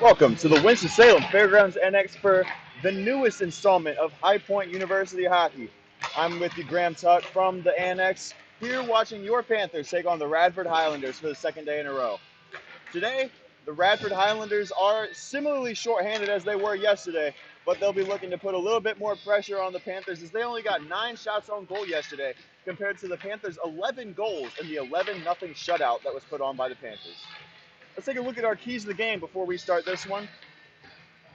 Welcome to the Winston-Salem Fairgrounds NX for the newest installment of High Point University Hockey. I'm with you, Graham Tuck from the Annex, here watching your Panthers take on the Radford Highlanders for the second day in a row. Today, the Radford Highlanders are similarly shorthanded as they were yesterday, but they'll be looking to put a little bit more pressure on the Panthers as they only got 9 shots on goal yesterday compared to the Panthers' 11 goals in the 11-0 shutout that was put on by the Panthers. Let's take a look at our keys to the game before we start this one.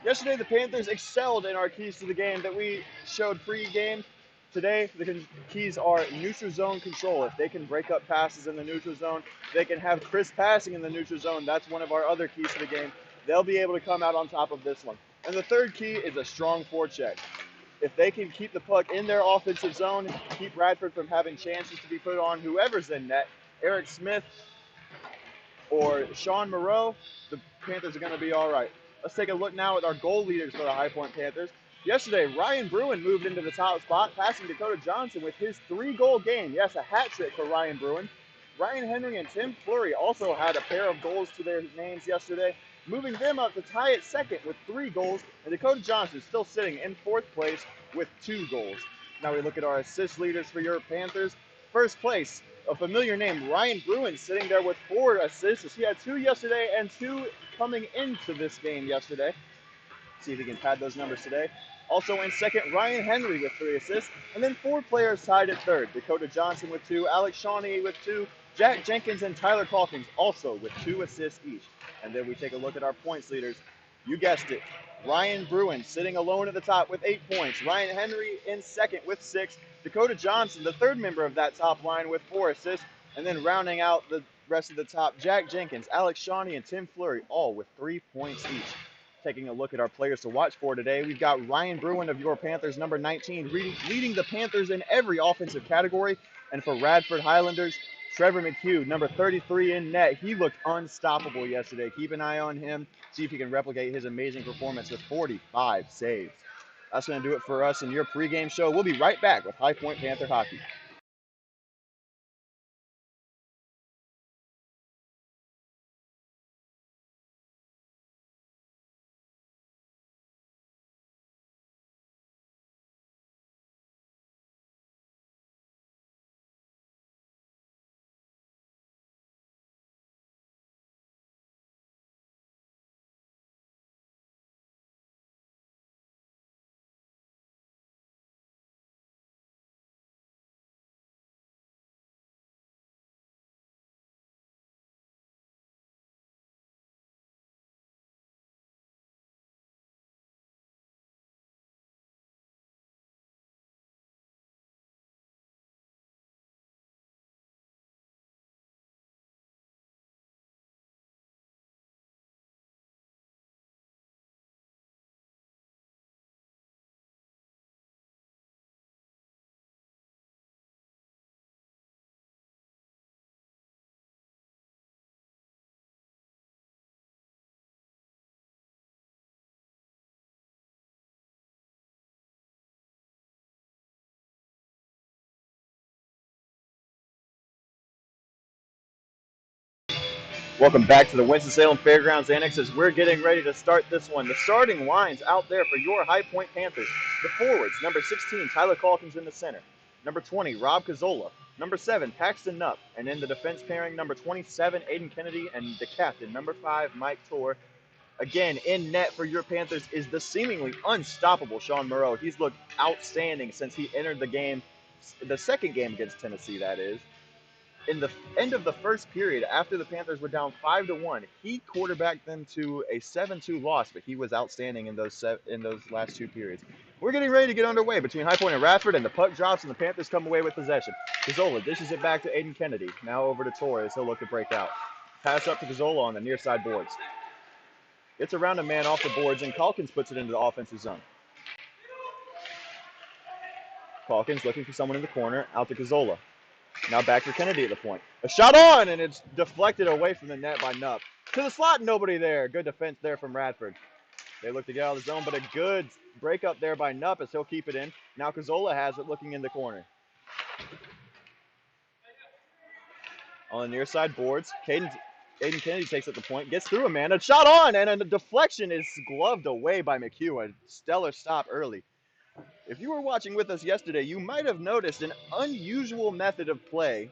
Yesterday, the Panthers excelled in our keys to the game that we showed pre-game. Today, the keys are neutral zone control. If they can break up passes in the neutral zone, they can have crisp passing in the neutral zone. That's one of our other keys to the game. They'll be able to come out on top of this one. And the third key is a strong forecheck. If they can keep the puck in their offensive zone, keep Radford from having chances to be put on whoever's in net, Eric Smith, or Sean Moreau, the Panthers are going to be all right. Let's take a look now at our goal leaders for the High Point Panthers. Yesterday, Ryan Bruin moved into the top spot, passing Dakota Johnson with his 3-goal game. Yes, a hat trick for Ryan Bruin. Ryan Henry and Tim Fleury also had a pair of goals to their names yesterday, moving them up to tie at second with 3 goals, and Dakota Johnson still sitting in 4th place with 2 goals. Now we look at our assist leaders for your Panthers. First place, a familiar name, Ryan Bruin, sitting there with 4 assists. He had 2 yesterday and 2 coming into this game yesterday. See if he can pad those numbers today. Also in second, Ryan Henry with 3 assists. And then 4 players tied at third. Dakota Johnson with 2, Alex Shawnee with 2, Jack Jenkins and Tyler Calkins also with 2 assists each. And then we take a look at our points leaders. You guessed it, Ryan Bruin sitting alone at the top with 8 points. Ryan Henry in second with 6. Dakota Johnson, the third member of that top line, with 4 assists. And then rounding out the rest of the top, Jack Jenkins, Alex Shawnee, and Tim Fleury, all with 3 points each. Taking a look at our players to watch for today, we've got Ryan Bruin of your Panthers, number 19, leading the Panthers in every offensive category. And for Radford Highlanders, Trevor McHugh, number 33 in net. He looked unstoppable yesterday. Keep an eye on him. See if he can replicate his amazing performance with 45 saves. That's going to do it for us in your pregame show. We'll be right back with High Point Panther Hockey. Welcome back to the Winston-Salem Fairgrounds Annex as we're getting ready to start this one. The starting lines out there for your High Point Panthers. The forwards, number 16, Tyler Calkins in the center. Number 20, Rob Cazzola. Number 7, Paxton Nupp. And in the defense pairing, number 27, Aiden Kennedy. And the captain, number 5, Mike Torr. Again, in net for your Panthers is the seemingly unstoppable Sean Moreau. He's looked outstanding since he entered the game, the second game against Tennessee, that is. In the end of the first period, after the Panthers were down 5-1, he quarterbacked them to a 7-2 loss, but he was outstanding in those last 2 periods. We're getting ready to get underway between High Point and Radford, and the puck drops, and the Panthers come away with possession. Cazzola dishes it back to Aiden Kennedy. Now over to Torres. He'll look to break out. Pass up to Cazzola on the near side boards. Gets around a man off the boards, and Calkins puts it into the offensive zone. Calkins looking for someone in the corner, out to Cazzola. Now back for Kennedy at the point. A shot on, and it's deflected away from the net by Nupp. to the slot, nobody there. Good defense there from Radford. They look to get out of the zone, but a good break up there by Nupp as he'll keep it in. Now Cazzola has it looking in the corner. On the near side boards, Aiden Kennedy takes up the point, gets through a man, a shot on, and a deflection is gloved away by McHugh. A stellar stop early. If you were watching with us yesterday, you might have noticed an unusual method of play.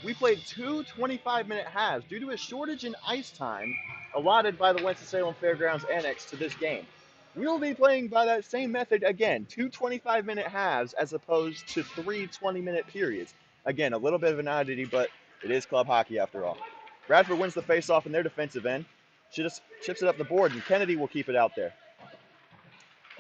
We played two 25-minute halves due to a shortage in ice time allotted by the Winston-Salem Fairgrounds Annex to this game. We'll be playing by that same method again, two 25-minute halves as opposed to three 20-minute periods. Again, a little bit of an oddity, but it is club hockey after all. Radford wins the faceoff in their defensive end. She just chips it up the board, and Kennedy will keep it out there.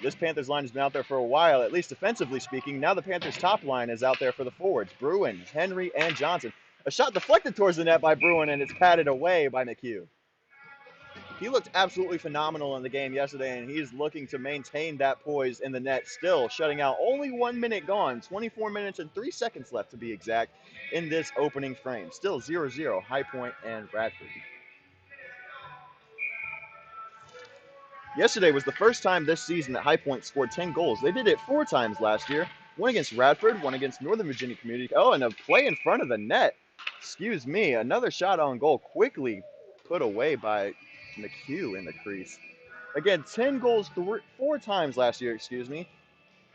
This Panthers line has been out there for a while, at least defensively speaking. Now the Panthers' top line is out there for the forwards. Bruin, Henry, and Johnson. A shot deflected towards the net by Bruin, and it's patted away by McHugh. He looked absolutely phenomenal in the game yesterday, and he's looking to maintain that poise in the net, still shutting out only 1 minute gone, 24 minutes and 3 seconds left to be exact in this opening frame. Still 0-0, High Point and Radford. Yesterday was the first time this season that High Point scored 10 goals. They did it 4 times last year. One against Radford, one against Northern Virginia Community. Oh, and a play in front of the net. Excuse me, another shot on goal quickly put away by McHugh in the crease. Again, 10 goals 4 times last year, excuse me.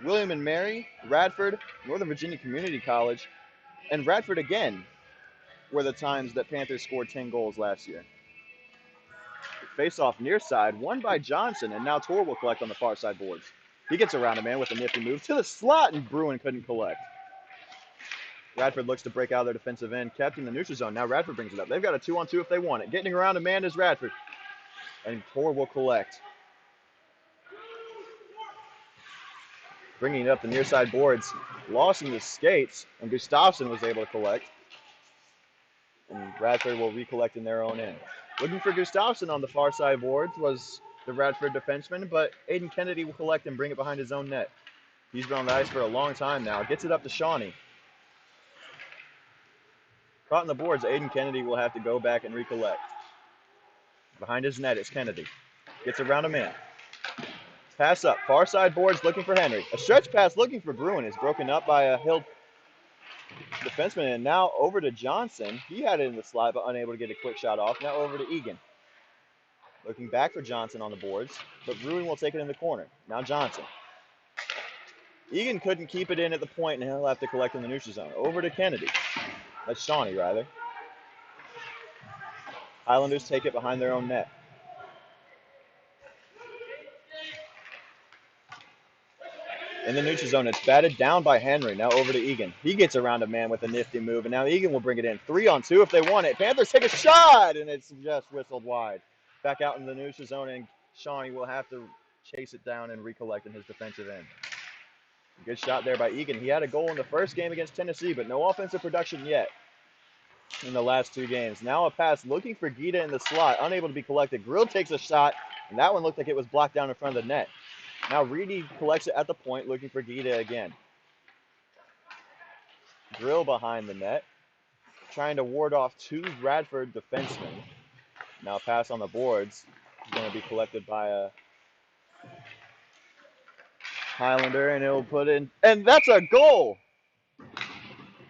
William and Mary, Radford, Northern Virginia Community College, and Radford again were the times that Panthers scored 10 goals last year. Face-off near side, won by Johnson, and now Tor will collect on the far side boards. He gets around a man with a nifty move to the slot, and Bruin couldn't collect. Radford looks to break out of their defensive end, kept in the neutral zone. Now Radford brings it up. They've got a 2-on-2 if they want it. Getting around a man is Radford, and Tor will collect. Bringing it up the near side boards, lost in the skates, and Gustafsson was able to collect. And Radford will recollect in their own end. Looking for Gustafsson on the far side boards was the Radford defenseman, but Aiden Kennedy will collect and bring it behind his own net. He's been on the ice for a long time now. Gets it up to Shawnee. Caught in the boards, Aiden Kennedy will have to go back and recollect. Behind his net, it's Kennedy. Gets around a man. Pass up. Far side boards looking for Henry. A stretch pass looking for Bruin is broken up by a Hill defenseman, and now over to Johnson. He had it in the slot, but unable to get a quick shot off. Now over to Egan. Looking back for Johnson on the boards, but Bruin will take it in the corner. Now Johnson. Egan couldn't keep it in at the point, and he'll have to collect in the neutral zone. Over to Kennedy. That's Shawnee, rather. Highlanders take it behind their own net. In the neutral zone, it's batted down by Henry. Now over to Egan. He gets around a man with a nifty move, and now Egan will bring it in. 3-on-2 if they want it. Panthers take a shot, and it's just whistled wide. Back out in the neutral zone, and Shawnee will have to chase it down and recollect in his defensive end. Good shot there by Egan. He had a goal in the first game against Tennessee, but no offensive production yet in the last 2 games. Now a pass looking for Gita in the slot, unable to be collected. Grill takes a shot, and that one looked like it was blocked down in front of the net. Now Reedy collects it at the point, looking for Gita again. Grill behind the net, trying to ward off 2 Radford defensemen. Now pass on the boards is going to be collected by a Highlander, and it'll put in, and that's a goal!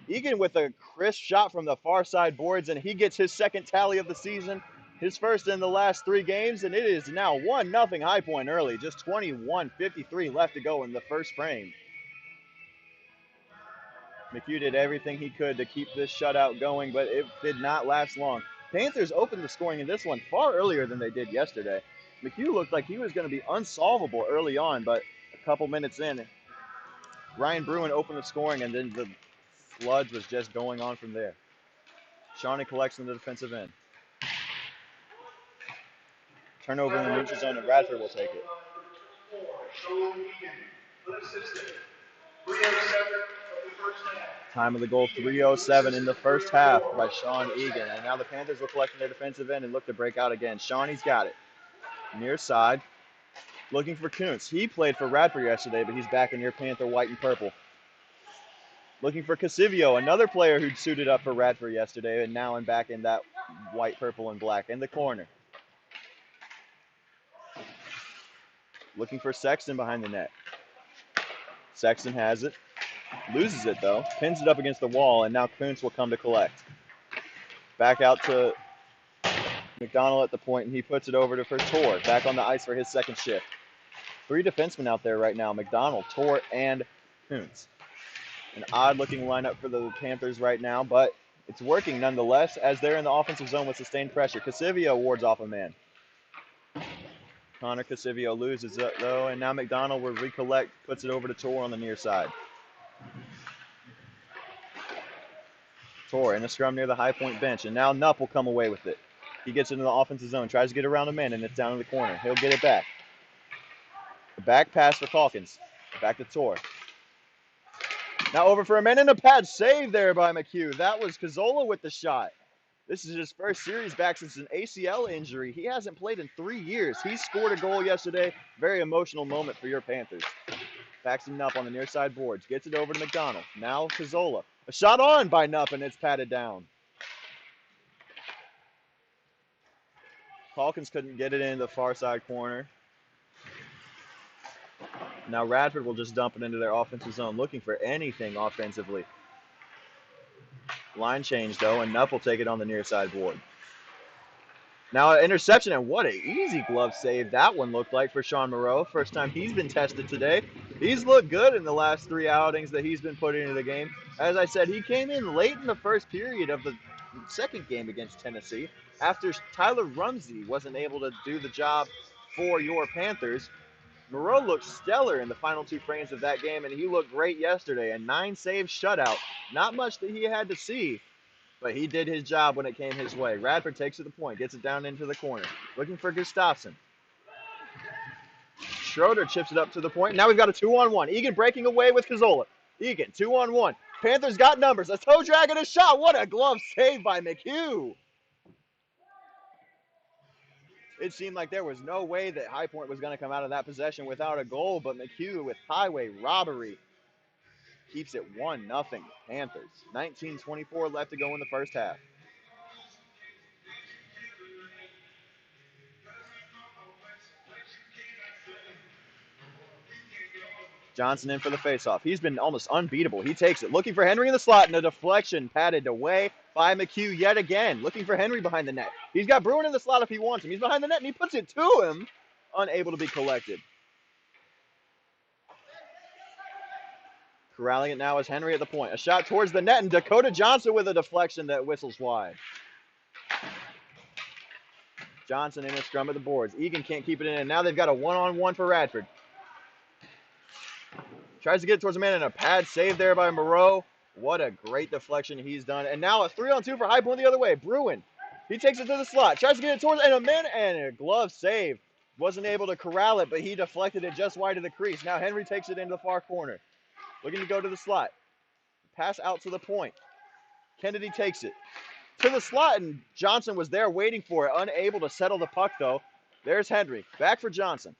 Egan with a crisp shot from the far side boards, and he gets his second tally of the season. His first in the last 3 games, and it is now 1-0 High Point early. Just 21:53 left to go in the first frame. McHugh did everything he could to keep this shutout going, but it did not last long. Panthers opened the scoring in this one far earlier than they did yesterday. McHugh looked like he was going to be unsolvable early on, but a couple minutes in, Ryan Bruin opened the scoring, and then the sludge was just going on from there. Shawnee collects in the defensive end. Turnover in the neutral zone, and Radford will take it. Time of the goal, 3:07 in the first half by Sean Egan. And now the Panthers will collect in their defensive end and look to break out again. Shawnee's got it. Near side, looking for Kuntz. He played for Radford yesterday, but he's back in your Panther white and purple. Looking for Casivio, another player who suited up for Radford yesterday, and now back in that white, purple, and black in the corner. Looking for Sexton behind the net. Sexton has it. Loses it, though. Pins it up against the wall, and now Kuntz will come to collect. Back out to McDonald at the point, and he puts it over to for Tor. Back on the ice for his second shift. 3 defensemen out there right now. McDonald, Tor, and Kuntz. An odd-looking lineup for the Panthers right now, but it's working nonetheless as they're in the offensive zone with sustained pressure. Casivio wards off a man. Connor Casivio loses it, though, and now McDonald will recollect, puts it over to Tor on the near side. Tor in a scrum near the high point bench, and now Nupp will come away with it. He gets into the offensive zone, tries to get around a man, and it's down in the corner. He'll get it back. The back pass for Calkins. Back to Tor. Now over for a man, and a pad save there by McHugh. That was Cazzola with the shot. This is his first series back since an ACL injury. He hasn't played in 3 years. He scored a goal yesterday. Very emotional moment for your Panthers. Backs him up on the near side boards. Gets it over to McDonald. Now Cazzola. A shot on by Nupp, and it's patted down. Calkins couldn't get it into the far side corner. Now Radford will just dump it into their offensive zone, looking for anything offensively. Line change, though, and Nupp will take it on the near side board. Now an interception, and what an easy glove save that one looked like for Sean Moreau. First time he's been tested today. He's looked good in the last 3 outings that he's been put into the game. As I said, he came in late in the first period of the second game against Tennessee after Tyler Rumsey wasn't able to do the job for your Panthers. Moreau looked stellar in the final 2 frames of that game, and he looked great yesterday. A 9-save shutout. Not much that he had to see, but he did his job when it came his way. Radford takes it to the point, gets it down into the corner. Looking for Gustafsson. Schroeder chips it up to the point. Now we've got a 2-on-1. Egan breaking away with Cazzola. Egan, 2-on-1. Panthers got numbers. A toe drag and a shot. What a glove save by McHugh. It seemed like there was no way that High Point was going to come out of that possession without a goal, but McHugh with highway robbery keeps it 1-0 Panthers. 19:24 left to go in the first half. Johnson in for the faceoff. He's been almost unbeatable. He takes it. Looking for Henry in the slot, and a deflection patted away by McHugh yet again. Looking for Henry behind the net. He's got Bruin in the slot if he wants him. He's behind the net, and he puts it to him. Unable to be collected. Corralling it now is Henry at the point. A shot towards the net, and Dakota Johnson with a deflection that whistles wide. Johnson in a scrum at the boards. Egan can't keep it in, and now they've got a 1-on-1 for Radford. Tries to get it towards the man, and a pad save there by Moreau. What a great deflection he's done. And now a 3-on-2 for High Point the other way. Bruin. He takes it to the slot. Tries to get it towards, and a man, and a glove save. Wasn't able to corral it, but he deflected it just wide of the crease. Now Henry takes it into the far corner. Looking to go to the slot. Pass out to the point. Kennedy takes it to the slot, and Johnson was there waiting for it. Unable to settle the puck, though. There's Henry. Back for Johnson.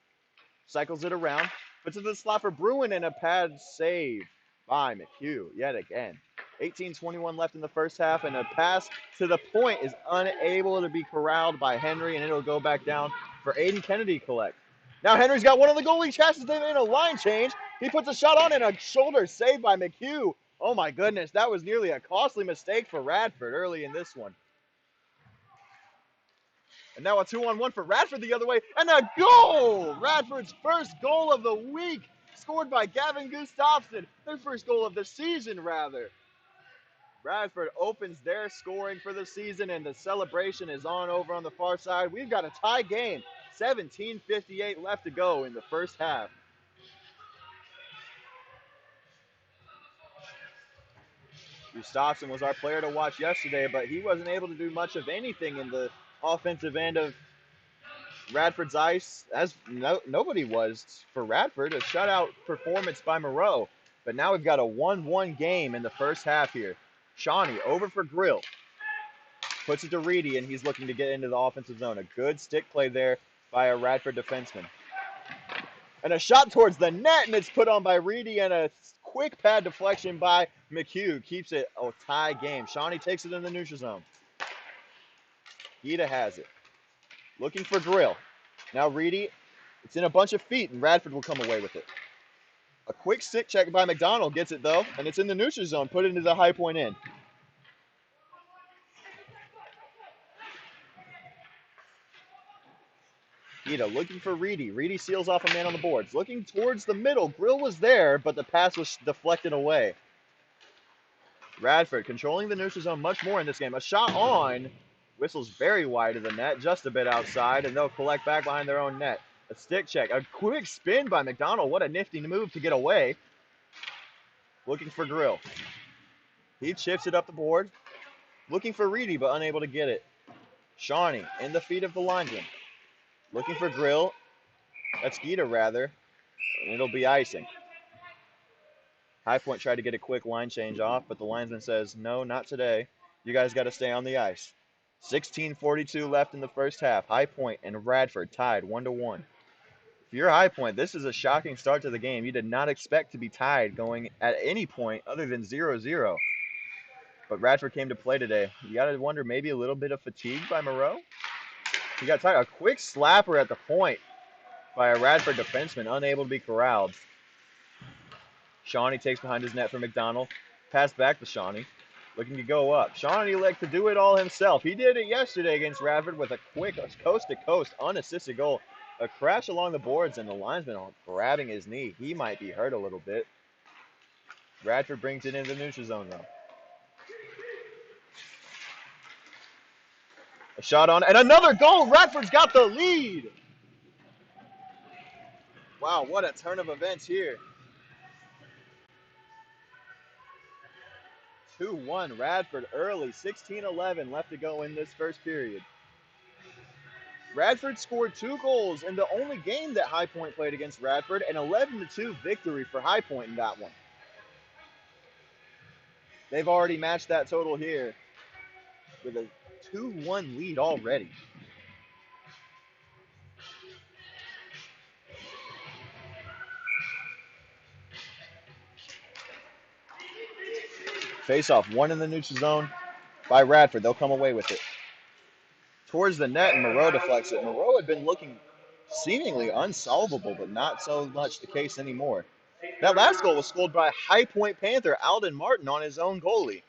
Cycles it around. Puts it to the slot for Bruin, and a pad save by McHugh yet again. 18:21 left in the first half, and a pass to the point is unable to be corralled by Henry, and it'll go back down for Aiden Kennedy to collect. Now Henry's got one of the goalie chances. They made a line change. He puts a shot on, and a shoulder save by McHugh. Oh my goodness, that was nearly a costly mistake for Radford early in this one. And now a 2-on-1 for Radford the other way, and a goal! Radford's first goal of the week, scored by Gavin Gustafsson. Their first goal of the season, rather. Radford opens their scoring for the season, and the celebration is on over on the far side. We've got a tie game. 17:58 left to go in the first half. Gustafsson was our player to watch yesterday, but he wasn't able to do much of anything in the offensive end of Radford's ice, as nobody was for Radford. A shutout performance by Moreau, but now we've got a 1-1 game in the first half here. Shawnee over for Grill. Puts it to Reedy, and he's looking to get into the offensive zone. A good stick play there by a Radford defenseman. And a shot towards the net, and it's put on by Reedy, and a quick pad deflection by McHugh keeps it a tie game. Shawnee takes it in the neutral zone. Gita has it. Looking for Grill. Now Reedy It's in a bunch of feet, and Radford will come away with it. A quick stick check by McDonald gets it, though, and it's in the neutral zone. Put it into the high point in. Ida looking for Reedy. Reedy seals off a man on the boards. Looking towards the middle. Grill was there, but the pass was deflected away. Radford controlling the neutral zone much more in this game. A shot on. Whistles very wide of the net, just a bit outside, and they'll collect back behind their own net. A stick check. A quick spin by McDonald. What a nifty move to get away. Looking for Grill. He chips it up the board. Looking for Reedy, but unable to get it. Shawnee in the feet of the linesman. Looking for Grill. That's Gita, rather. And it'll be icing. High Point tried to get a quick line change off, but the linesman says, no, not today. You guys got to stay on the ice. 16:42 left in the first half. High Point and Radford tied 1-1. If you're High Point, this is a shocking start to the game. You did not expect to be tied going at any point other than 0-0. But Radford came to play today. You got to wonder maybe a little bit of fatigue by Moreau. He got tired. A quick slapper at the point by a Radford defenseman, unable to be corralled. Shawnee takes behind his net for McDonald. Pass back to Shawnee. Looking to go up. Shawnee likes to do it all himself. He did it yesterday against Radford with a quick coast-to-coast unassisted goal. A crash along the boards, and the linesman grabbing his knee. He might be hurt a little bit. Radford brings it into the neutral zone, though. A shot on, and another goal! Radford's got the lead! Wow, what a turn of events here. 2-1, Radford early, 16:11 left to go in this first period. Radford scored 2 goals in the only game that High Point played against Radford, an 11-2 victory for High Point in that one. They've already matched that total here with a 2-1 lead already. Face-off, one in the neutral zone by Radford. They'll come away with it. Towards the net, and Moreau deflects it. Moreau had been looking seemingly unsolvable, but not so much the case anymore. That last goal was scored by High Point Panther Alden Martin on his own goalie.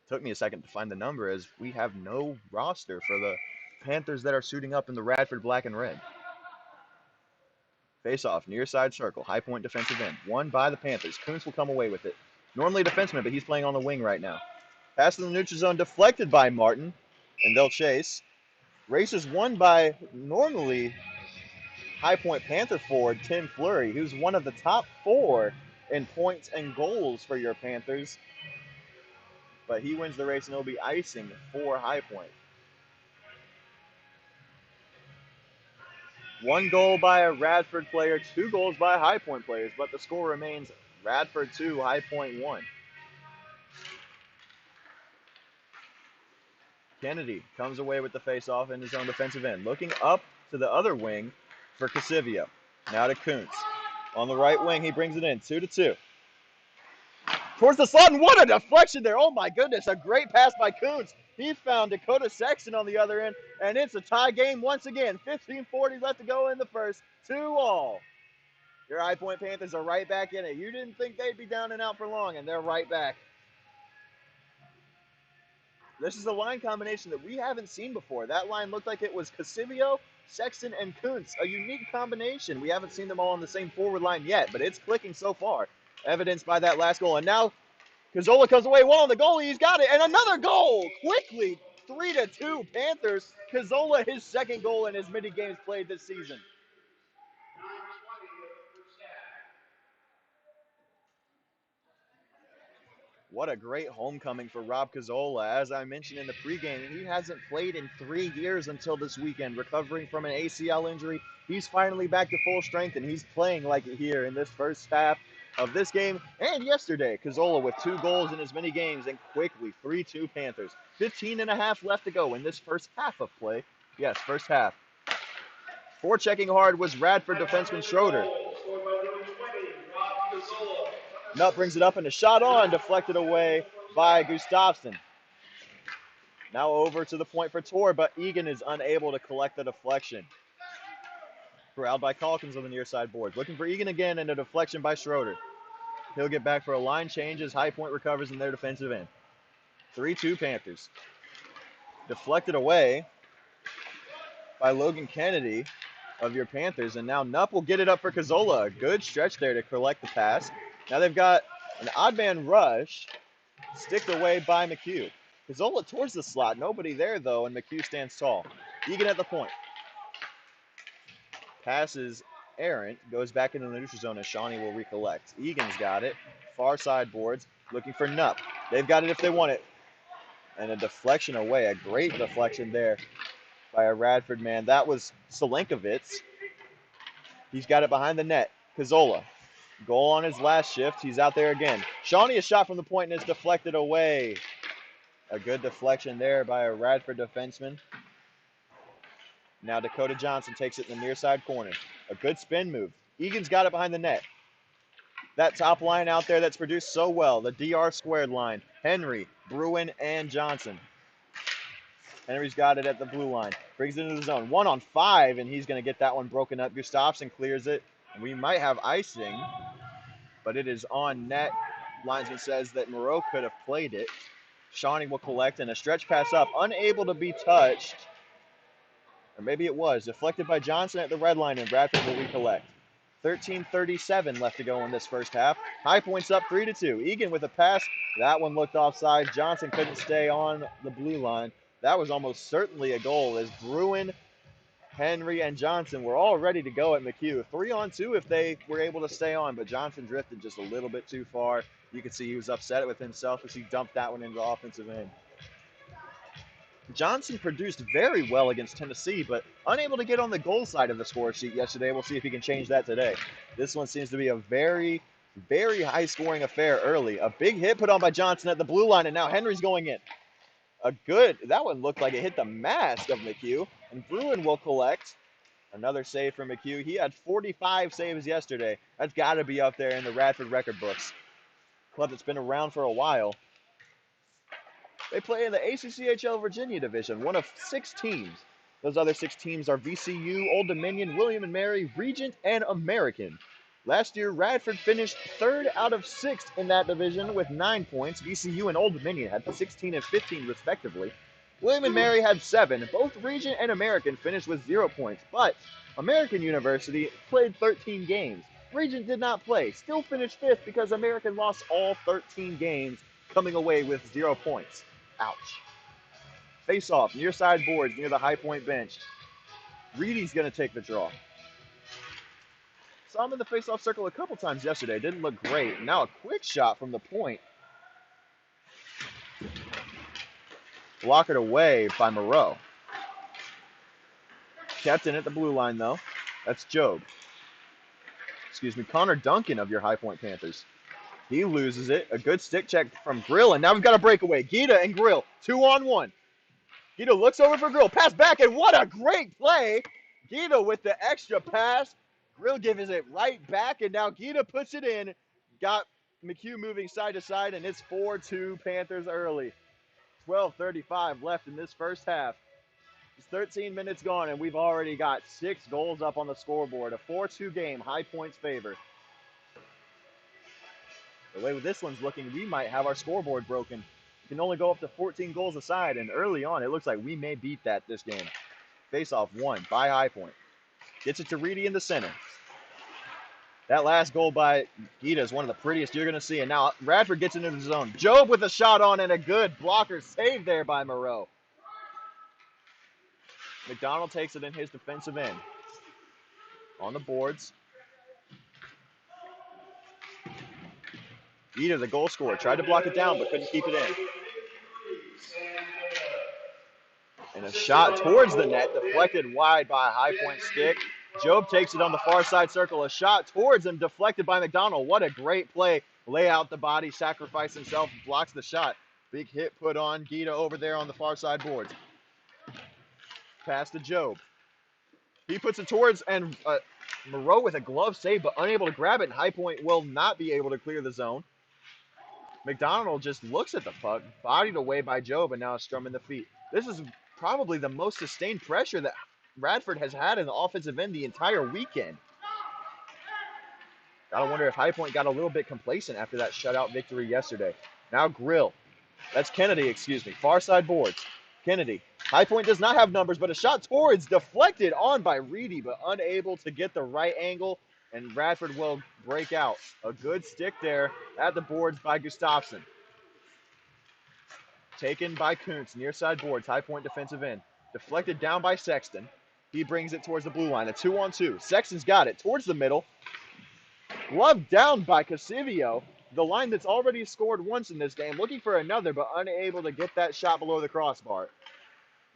Took me a second to find the number, as we have no roster for the Panthers that are suiting up in the Radford black and red. Face-off, near side circle, High Point defensive end. Won by the Panthers. Kuntz will come away with it. Normally a defenseman, but he's playing on the wing right now. Pass in the neutral zone, deflected by Martin, and they'll chase. Race is won by normally High Point Panther forward Tim Fleury, who's one of the top 4 in points and goals for your Panthers. But he wins the race, and it'll be icing for High Point. 1 goal by a Radford player, 2 goals by High Point players, but the score remains Radford 2, High Point 1. Kennedy comes away with the face-off in his own defensive end. Looking up to the other wing for Casivio. Now to Kuntz. On the right wing, he brings it in, 2-2. Towards the slot, and what a deflection there. Oh my goodness, a great pass by Kuntz. He found Dakota Sexton on the other end, and it's a tie game once again. 15:40 left to go in the first, 2-2. Your High Point Panthers are right back in it. You didn't think they'd be down and out for long, and they're right back. This is a line combination that we haven't seen before. That line looked like it was Casivio, Sexton, and Kuntz. A unique combination. We haven't seen them all on the same forward line yet, but it's clicking so far. Evidenced by that last goal. And now Cazzola comes away well on the goalie. He's got it. And another goal. Quickly, 3-2 Panthers. Cazzola, his second goal in as many games played this season. What a great homecoming for Rob Cazzola. As I mentioned in the pregame, he hasn't played in 3 years until this weekend, recovering from an ACL injury. He's finally back to full strength, and he's playing like it here in this first half of this game and yesterday. Cazzola with 2 goals in as many games, and quickly 3-2 Panthers. 15.5 left to go in this first half of play. Yes, first half. Forechecking hard was Radford defenseman Schroeder. Nutt brings it up and a shot on, deflected away by Gustafsson. Now over to the point for Tor, but Egan is unable to collect the deflection. Corralled by Calkins on the near side boards. Looking for Egan again, and a deflection by Schroeder. He'll get back for a line change as High Point recovers in their defensive end. 3-2 Panthers. Deflected away by Logan Kennedy of your Panthers, and now Nupp will get it up for Cazzola. A good stretch there to collect the pass. Now they've got an odd man rush, sticked away by McHugh. Cazzola towards the slot. Nobody there, though, and McHugh stands tall. Egan at the point. Passes errant, goes back into the neutral zone, and Shawnee will recollect. Egan's got it. Far side boards, looking for Nupp. They've got it if they want it. And a deflection away, a great deflection there by a Radford man. That was Selenkovitz. He's got it behind the net. Cazzola. Goal on his last shift. He's out there again. Shawnee, a shot from the point, and it's deflected away. A good deflection there by a Radford defenseman. Now Dakota Johnson takes it in the near side corner. A good spin move. Egan's got it behind the net. That top line out there that's produced so well, the DR squared line. Henry, Bruin, and Johnson. Henry's got it at the blue line. Brings it into the zone. 1-on-5, and he's going to get that one broken up. Gustafsson clears it. And we might have icing, but it is on net. Linesman says that Moreau could have played it. Shawnee will collect, and a stretch pass up. Unable to be touched. Or maybe it was. Deflected by Johnson at the red line, and Radford will recollect. 13:37 left to go in this first half. High Point's up 3-2. Egan with a pass. That one looked offside. Johnson couldn't stay on the blue line. That was almost certainly a goal as Bruin, Henry, and Johnson were all ready to go at McHugh. 3-on-2 if they were able to stay on, but Johnson drifted just a little bit too far. You could see he was upset with himself as he dumped that one into the offensive end. Johnson produced very well against Tennessee, but unable to get on the goal side of the score sheet yesterday. We'll see if he can change that today. This one seems to be a very, very high-scoring affair early. A big hit put on by Johnson at the blue line, and now Henry's going in. That one looked like it hit the mask of McHugh, and Bruin will collect. Another save for McHugh. He had 45 saves yesterday. That's got to be up there in the Radford record books. Club that's been around for a while. They play in the ACCHL Virginia division, one of 6 teams. Those other 6 teams are VCU, Old Dominion, William & Mary, Regent, and American. Last year, Radford finished 3rd out of 6 in that division with 9 points. VCU and Old Dominion had 16 and 15 respectively. William & Mary had 7. Both Regent and American finished with 0 points, but American University played 13 games. Regent did not play, still finished 5th because American lost all 13 games, coming away with 0 points. Ouch. Face off, near side boards, near the High Point bench. Reedy's going to take the draw. Saw him in the face-off circle a couple times yesterday. Didn't look great. Now a quick shot from the point. Blockered away by Moreau. Kept in at the blue line, though. That's Job. Connor Duncan of your High Point Panthers. He loses it. A good stick check from Grill, and now we've got a breakaway. Gita and Grill, 2-on-1. Gita looks over for Grill. Pass back, and what a great play. Gita with the extra pass. Grill gives it right back, and now Gita puts it in. Got McHugh moving side to side, and it's 4-2 Panthers early. 12:35 left in this first half. It's 13 minutes gone, and we've already got 6 goals up on the scoreboard. A 4-2 game, High Point's favor. The way this one's looking, we might have our scoreboard broken. We can only go up to 14 goals aside, and early on, it looks like we may beat that this game. Face-off won by High Point. Gets it to Reedy in the center. That last goal by Gita is one of the prettiest you're going to see. And now Radford gets into the zone. Job with a shot on and a good blocker save there by Moreau. McDonald takes it in his defensive end. On the boards. Gita, the goal scorer, tried to block it down but couldn't keep it in. And a shot towards the net, deflected wide by a High Point stick. Job takes it on the far side circle. A shot towards him, deflected by McDonald. What a great play. Lay out the body, sacrifice himself, blocks the shot. Big hit put on Gita over there on the far side boards. Pass to Job. He puts it towards, and Moreau with a glove save, but unable to grab it. And High Point will not be able to clear the zone. McDonald just looks at the puck, bodied away by Job, and now strumming the feet. This is probably the most sustained pressure that Radford has had in the offensive end the entire weekend. Gotta wonder if High Point got a little bit complacent after that shutout victory yesterday. Now Grill. That's Kennedy, excuse me. Far side boards. Kennedy. High Point does not have numbers, but a shot towards, deflected on by Reedy, but unable to get the right angle, and Radford will break out. A good stick there at the boards by Gustafson. Taken by Kuntz, near side boards, High Point defensive end. Deflected down by Sexton. He brings it towards the blue line, a 2-on-2. Sexton's got it towards the middle. Gloved down by Casivio, the line that's already scored once in this game, looking for another, but unable to get that shot below the crossbar.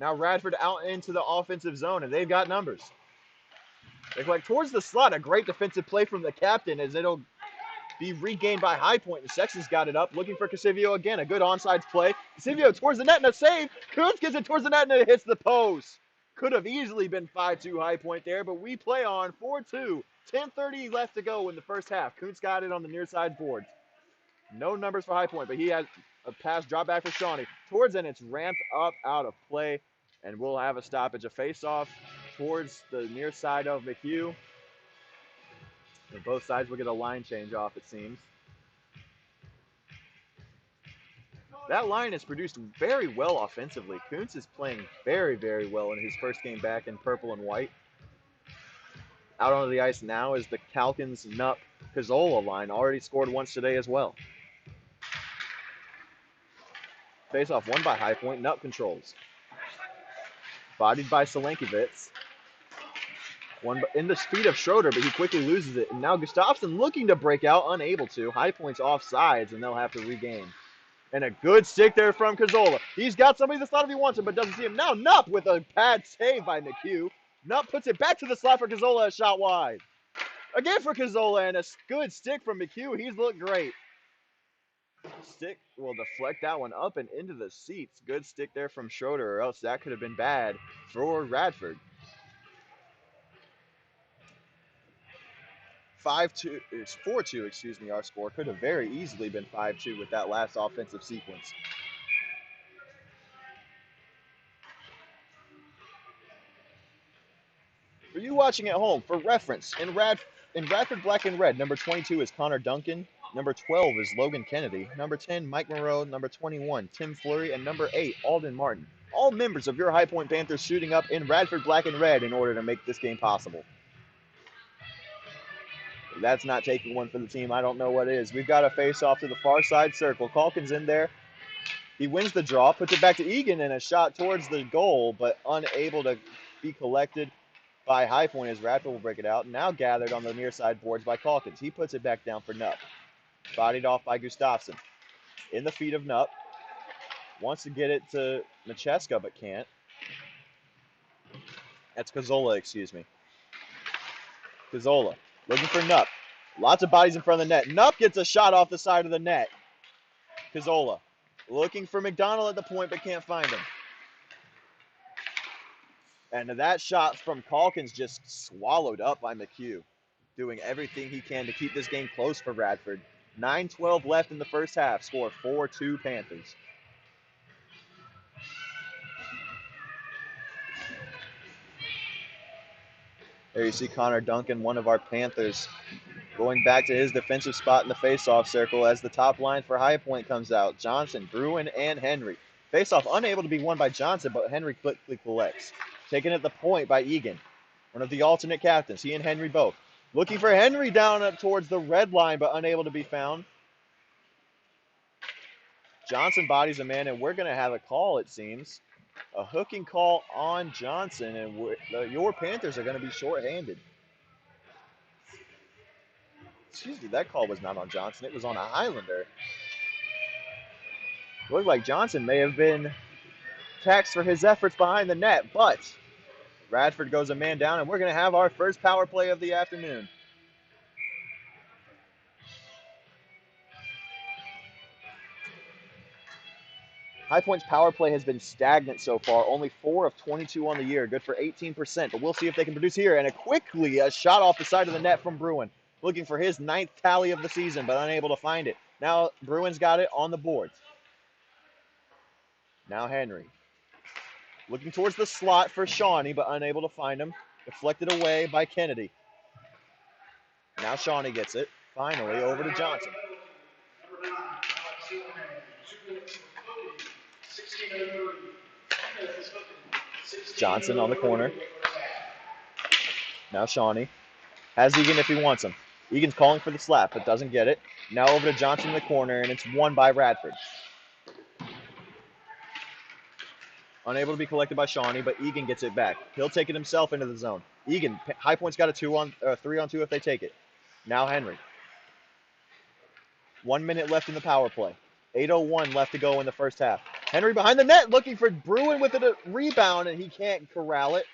Now Radford out into the offensive zone, and they've got numbers. They collect towards the slot, a great defensive play from the captain as it'll be regained by High Point, and Sexton's got it up, looking for Casivio again. A good onside play. Casivio towards the net and a save. Kuntz gets it towards the net and it hits the post. Could have easily been 5-2 High Point there, but we play on 4-2. 10:30 left to go in the first half. Kuntz got it on the near side board. No numbers for High Point, but he has a pass drop back for Shawnee. Towards and it's ramped up out of play, and we'll have a stoppage. A face-off towards the near side of McHugh. And both sides will get a line change off, it seems. That line has produced very well offensively. Kuntz is playing very, very well in his first game back in purple and white. Out onto the ice now is the Calkins, Nupp, Cazzola line. Already scored once today as well. Face-off won by High Point. Nupp controls. Bodied by Solankiewicz. One in the speed of Schroeder, but he quickly loses it. And now Gustafson looking to break out, unable to. High Point's offsides, and they'll have to regain. And a good stick there from Cazzola. He's got somebody that's thought if he wants him, but doesn't see him. Now Nupp with a pad save by McHugh. Nupp puts it back to the slot for Cazzola, a shot wide. Again for Cazzola, and a good stick from McHugh. He's looked great. Stick will deflect that one up and into the seats. Good stick there from Schroeder, or else that could have been bad for Radford. 5-2, it's 4-2, excuse me, our score. Could have very easily been 5-2 with that last offensive sequence. For you watching at home, for reference, in Radford Black and Red, number 22 is Connor Duncan, number 12 is Logan Kennedy, number 10, Mike Moreau, number 21, Tim Fleury, and number 8, Alden Martin. All members of your High Point Panthers shooting up in Radford Black and Red in order to make this game possible. If that's not taking one for the team, I don't know what is. We've got a face-off to the far side circle. Calkins in there. He wins the draw, puts it back to Egan, and a shot towards the goal, but unable to be collected by High Point as Radford will break it out. Now gathered on the near side boards by Calkins. He puts it back down for Nupp. Bodied off by Gustafson. In the feet of Nupp. Wants to get it to Macheska, but can't. That's Cazzola, excuse me. Cazzola looking for Nupp. Lots of bodies in front of the net. Nupp gets a shot off the side of the net. Cazzola looking for McDonald at the point, but can't find him. And that shot from Calkins just swallowed up by McHugh, doing everything he can to keep this game close for Radford. 9:12 left in the first half. Score 4-2 Panthers. There you see Connor Duncan, one of our Panthers, going back to his defensive spot in the faceoff circle as the top line for High Point comes out. Johnson, Bruin, and Henry. Faceoff unable to be won by Johnson, but Henry quickly collects. Taken at the point by Egan, one of the alternate captains. He and Henry both. Looking for Henry down up towards the red line, but unable to be found. Johnson bodies a man, and we're going to have a call, it seems. A hooking call on Johnson, and your Panthers are going to be shorthanded. Excuse me, that call was not on Johnson. It was on a Highlander. Looked like Johnson may have been taxed for his efforts behind the net, but Radford goes a man down, and we're going to have our first power play of the afternoon. High Point's power play has been stagnant so far, only 4 of 22 on the year, good for 18%, but we'll see if they can produce here. And a shot off the side of the net from Bruin, looking for his 9th tally of the season, but unable to find it. Now Bruin's got it on the boards. Now Henry. Looking towards the slot for Shawnee, but unable to find him. Deflected away by Kennedy. Now Shawnee gets it. Finally, over to Johnson. Johnson on the corner. Now Shawnee has Egan if he wants him. Egan's calling for the slap, but doesn't get it. Now over to Johnson in the corner, and it's won by Radford. Unable to be collected by Shawnee, but Egan gets it back. He'll take it himself into the zone. Egan, High Point's got a 3-on-2 if they take it. Now Henry. 1 minute left in the power play. 8:01 left to go in the first half. Henry behind the net looking for Bruin with a rebound, and he can't corral it.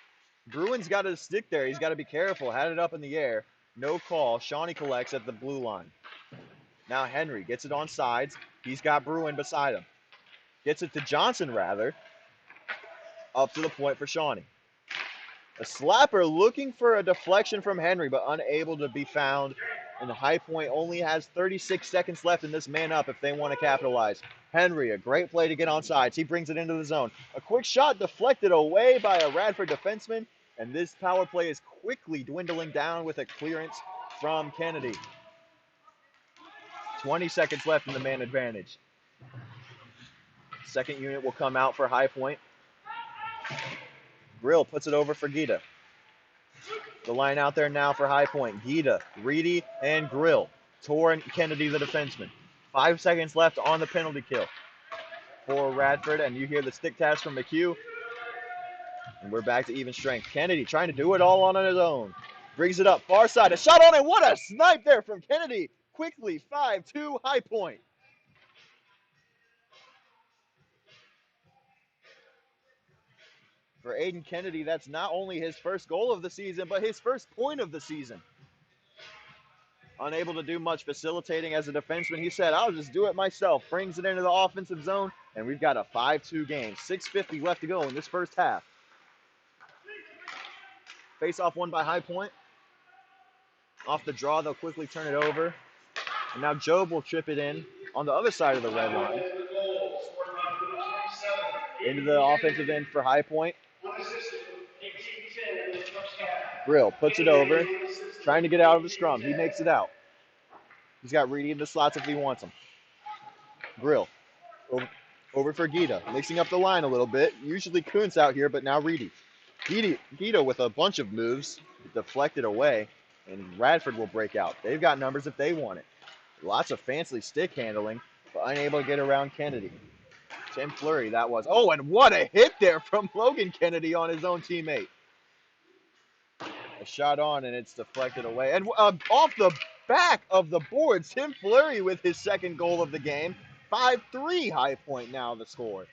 Bruin's got to stick there. He's got to be careful. Had it up in the air. No call. Shawnee collects at the blue line. Now Henry gets it on sides. He's got Bruin beside him. Gets it to Johnson, rather. Up to the point for Shawnee. A slapper looking for a deflection from Henry, but unable to be found. And the High Point only has 36 seconds left in this man up if they want to capitalize. Henry, a great play to get on sides. He brings it into the zone. A quick shot deflected away by a Radford defenseman. And this power play is quickly dwindling down with a clearance from Kennedy. 20 seconds left in the man advantage. Second unit will come out for High Point. Grill puts it over for Gita. The line out there now for High Point. Gita, Reedy, and Grill. Torn Kennedy, the defenseman. 5 seconds left on the penalty kill for Radford, and you hear the stick taps from McHugh. And we're back to even strength. Kennedy trying to do it all on his own. Brings it up, far side. A shot on it. What a snipe there from Kennedy. Quickly, 5-2 High Point. For Aiden Kennedy, that's not only his first goal of the season, but his first point of the season. Unable to do much facilitating as a defenseman, he said, I'll just do it myself. Brings it into the offensive zone, and we've got a 5-2 game. 6:50 left to go in this first half. Face-off won by High Point. Off the draw, they'll quickly turn it over. And now Job will chip it in on the other side of the red line. Into the offensive end for High Point. Grill puts it over, trying to get out of the scrum. He makes it out. He's got Reedy in the slots if he wants him. Grill over for Gita, mixing up the line a little bit. Usually Kuntz out here, but now Reedy. Gita with a bunch of moves, deflected away, and Radford will break out. They've got numbers if they want it. Lots of fancy stick handling, but unable to get around Kennedy. Tim Fleury, that was. Oh, and what a hit there from Logan Kennedy on his own teammate. A shot on, and it's deflected away. And off the back of the board, Tim Fleury with his second goal of the game. 5-3 High Point now the score.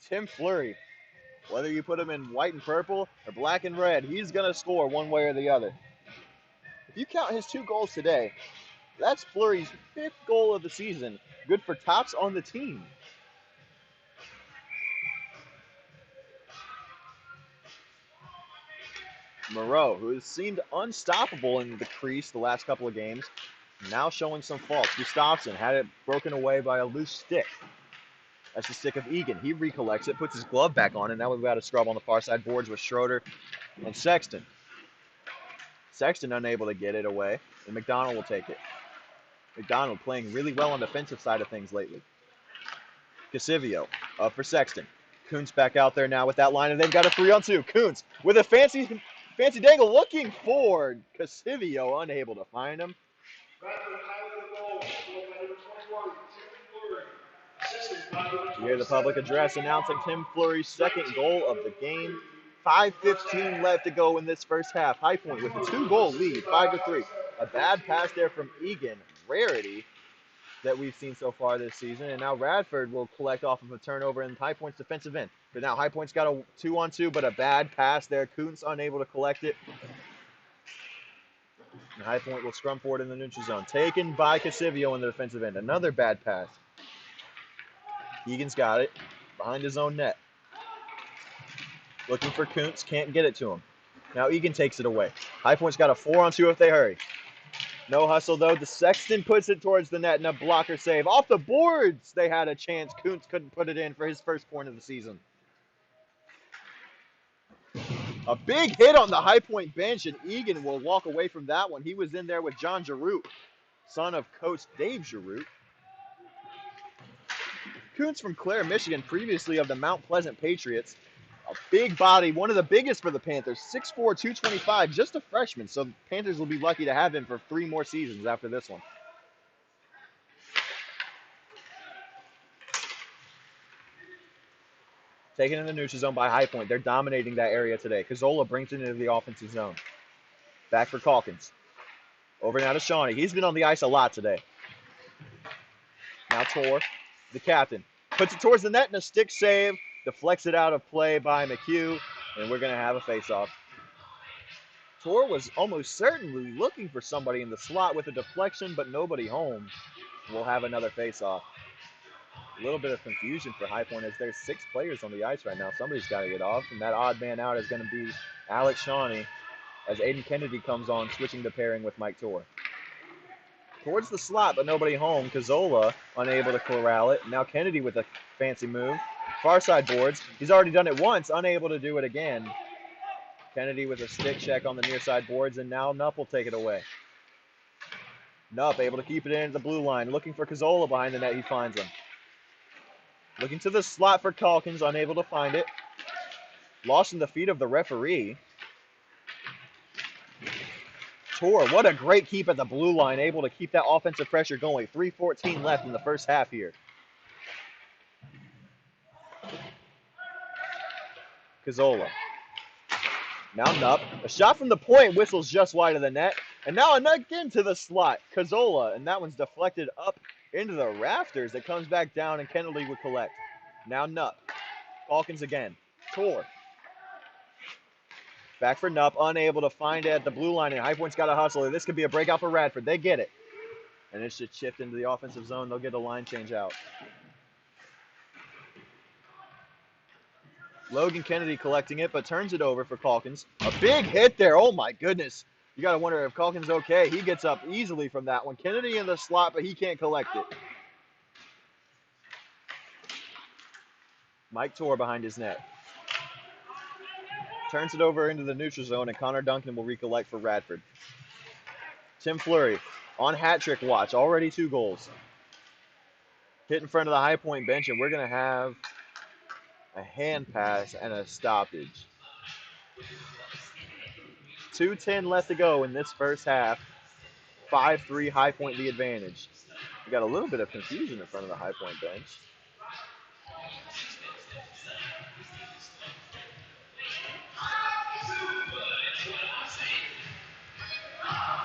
Tim Fleury, whether you put him in white and purple or black and red, he's going to score one way or the other. If you count his 2 goals today, that's Fleury's 5th goal of the season. Good for tops on the team. Moreau, who has seemed unstoppable in the crease the last couple of games, now showing some faults. Gustafsson had it broken away by a loose stick. That's the stick of Egan. He recollects it, puts his glove back on, and now we've got a scrub on the far side boards with Schroeder and Sexton. Sexton unable to get it away, and McDonald will take it. McDonald playing really well on the defensive side of things lately. Casivio up for Sexton. Kuntz back out there now with that line, and they've got a 3-on-2. Kuntz with a fancy dangle looking for Casivio, unable to find him. You hear the public address announcing Tim Fleury's second goal of the game. 5:15 left to go in this first half. High Point with a 2-goal lead, 5-3. A bad pass there from Egan, rarity that we've seen so far this season. And now Radford will collect off of a turnover in High Point's defensive end. But now High Point's got a 2-on-2, but a bad pass there. Kuntz unable to collect it. And High Point will scrum forward in the neutral zone. Taken by Casivio in the defensive end. Another bad pass. Egan's got it behind his own net. Looking for Kuntz, can't get it to him. Now Egan takes it away. High Point's got a 4-on-2 if they hurry. No hustle, though. The Sexton puts it towards the net and a blocker save. Off the boards, they had a chance. Kuntz couldn't put it in for his first point of the season. A big hit on the High Point bench, and Egan will walk away from that one. He was in there with John Giroux, son of Coach Dave Giroux. Kuntz from Clare, Michigan, previously of the Mount Pleasant Patriots. A big body, one of the biggest for the Panthers, 6'4", 225, just a freshman. So the Panthers will be lucky to have him for 3 more seasons after this one. Taken in the neutral zone by High Point. They're dominating that area today. Cazzola brings it into the offensive zone. Back for Calkins. Over now to Shawnee. He's been on the ice a lot today. Now Tor, the captain, puts it towards the net and a stick save. Deflects it out of play by McHugh, and we're going to have a face-off. Tor was almost certainly looking for somebody in the slot with a deflection, but nobody home. We'll have another face-off. A little bit of confusion for High Point as there's 6 players on the ice right now. Somebody's got to get off, and that odd man out is going to be Alex Shawnee as Aiden Kennedy comes on, switching the pairing with Mike Tor. Towards the slot, but nobody home. Cazzola unable to corral it. Now Kennedy with a fancy move. Far side boards. He's already done it once, unable to do it again. Kennedy with a stick check on the near side boards, and now Nupp will take it away. Nupp able to keep it in at the blue line. Looking for Cazzola behind the net. He finds him. Looking to the slot for Calkins, unable to find it. Lost in the feet of the referee. Tor, what a great keep at the blue line, able to keep that offensive pressure going. 3:14 left in the first half here. Cazzola. Now Nupp. A shot from the point, whistles just wide of the net. And now again to the slot. Cazzola, and that one's deflected up into the rafters. It comes back down, and Kennedy would collect. Now Nupp. Calkins again. Tor. Back for Nupp, unable to find it at the blue line, and High Point's got a hustle. This could be a breakout for Radford. They get it. And it's just chipped into the offensive zone. They'll get a line change out. Logan Kennedy collecting it, but turns it over for Calkins. A big hit there. Oh, my goodness. You got to wonder if Calkins okay. He gets up easily from that one. Kennedy in the slot, but he can't collect it. Mike Tor behind his net. Turns it over into the neutral zone, and Connor Duncan will recollect for Radford. Tim Fleury on hat trick watch. Already 2 goals. Hit in front of the High Point bench, and we're going to have a hand pass and a stoppage. 2:10 left to go in this first half. 5-3 High Point the advantage. We got a little bit of confusion in front of the High Point bench.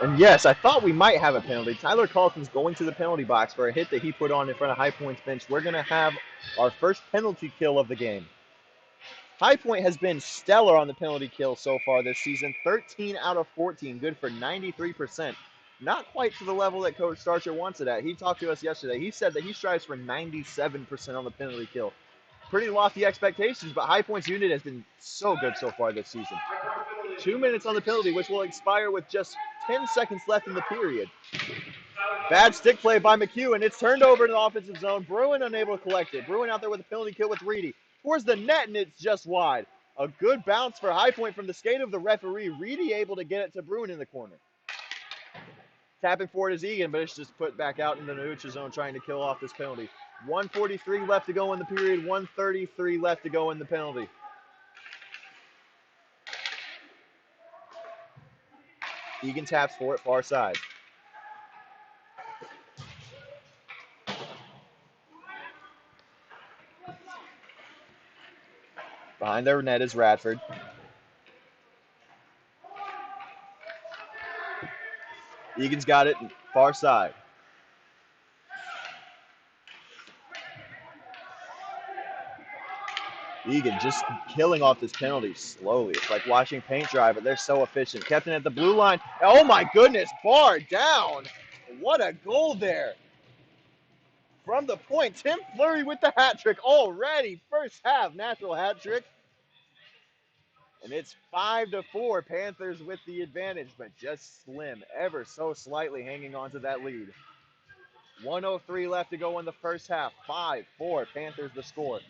And yes, I thought we might have a penalty. Tyler Calkins going to the penalty box for a hit that he put on in front of High Point's bench. We're going to have our first penalty kill of the game. High Point has been stellar on the penalty kill so far this season. 13 out of 14, good for 93%. Not quite to the level that Coach Starcher wants it at. He talked to us yesterday. He said that he strives for 97% on the penalty kill. Pretty lofty expectations, but High Point's unit has been so good so far this season. 2 minutes on the penalty, which will expire with just 10 seconds left in the period. Bad stick play by McHugh, and it's turned over to the offensive zone. Bruin unable to collect it. Bruin out there with a penalty kill with Reedy. Towards the net, and it's just wide. A good bounce for High Point from the skate of the referee. Reedy able to get it to Bruin in the corner. Tapping for it is Egan, but it's just put back out in the neutral zone trying to kill off this penalty. 1:43 left to go in the period. 1:33 left to go in the penalty. Egan taps for it, far side. Behind their net is Radford. Egan's got it, far side. Egan just killing off this penalty slowly. It's like watching paint dry, but they're so efficient. Kept it at the blue line. Oh my goodness, bar down. What a goal there. From the point, Tim Fleury with the hat trick already. First half, natural hat trick. And it's 5-4. Panthers with the advantage, but just slim, ever so slightly hanging on to that lead. 1:03 left to go in the first half. 5-4. Panthers the score.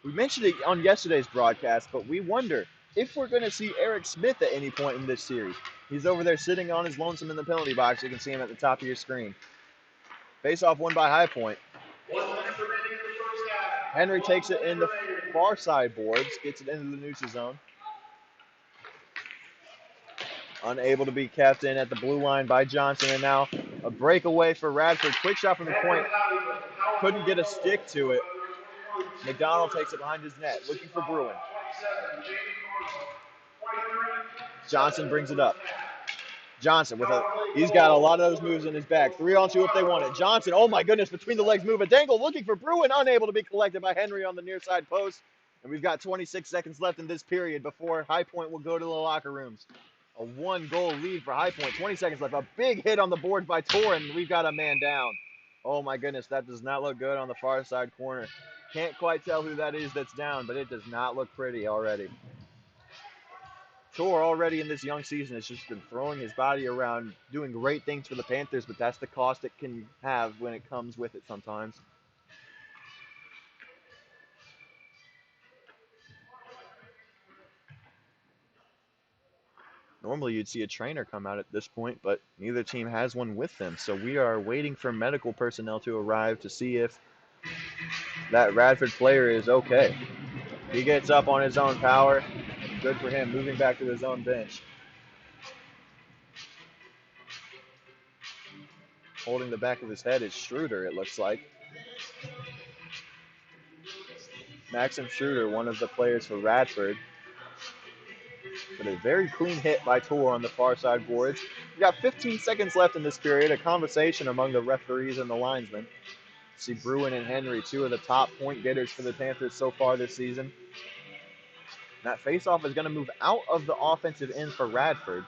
We mentioned it on yesterday's broadcast, but we wonder if we're going to see Eric Smith at any point in this series. He's over there sitting on his lonesome in the penalty box. You can see him at the top of your screen. Face-off won by High Point. Henry takes it in the far side boards, gets it into the neutral zone. Unable to be kept in at the blue line by Johnson, and now a breakaway for Radford. Quick shot from the point. Couldn't get a stick to it. McDonald takes it behind his net, looking for Bruin. Johnson brings it up. Johnson he's got a lot of those moves in his bag. 3-on-2 if they want it. Johnson, oh my goodness, between the legs move. A dangle looking for Bruin, unable to be collected by Henry on the near side post. And we've got 26 seconds left in this period before High Point will go to the locker rooms. A 1-goal lead for High Point. 20 seconds left. A big hit on the board by Tor, and we've got a man down. Oh my goodness, that does not look good on the far side corner. Can't quite tell who that is that's down, but it does not look pretty already. Tor already in this young season has just been throwing his body around, doing great things for the Panthers, but that's the cost it can have when it comes with it sometimes. Normally you'd see a trainer come out at this point, but neither team has one with them. So we are waiting for medical personnel to arrive to see if that Radford player is okay. He gets up on his own power. Good for him, moving back to his own bench. Holding the back of his head is Schroeder, it looks like. Maxim Schroeder, one of the players for Radford. But a very clean hit by Tor on the far side boards. We got 15 seconds left in this period. A conversation among the referees and the linesmen. See Bruin and Henry, two of the top point getters for the Panthers so far this season. That faceoff is going to move out of the offensive end for Radford.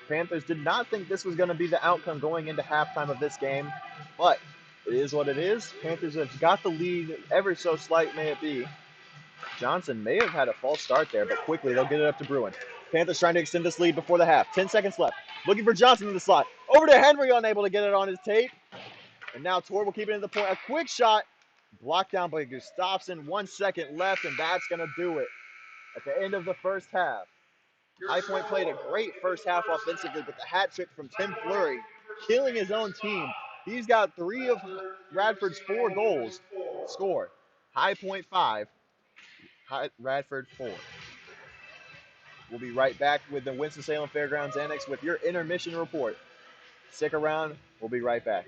Panthers did not think this was going to be the outcome going into halftime of this game, but it is what it is. Panthers have got the lead, ever so slight may it be. Johnson may have had a false start there, but quickly they'll get it up to Bruin. Panthers trying to extend this lead before the half. 10 seconds left. Looking for Johnson in the slot. Over to Henry, unable to get it on his tape. And now Tor will keep it in the point. A quick shot. Blocked down by Gustafsson. 1 second left, and that's going to do it at the end of the first half. High Point played a great first half offensively, but the hat trick from Tim Fleury, killing his own team. He's got 3 of Radford's 4 goals scored. High Point 5, Radford 4. We'll be right back with the Winston-Salem Fairgrounds Annex with your intermission report. Stick around. We'll be right back.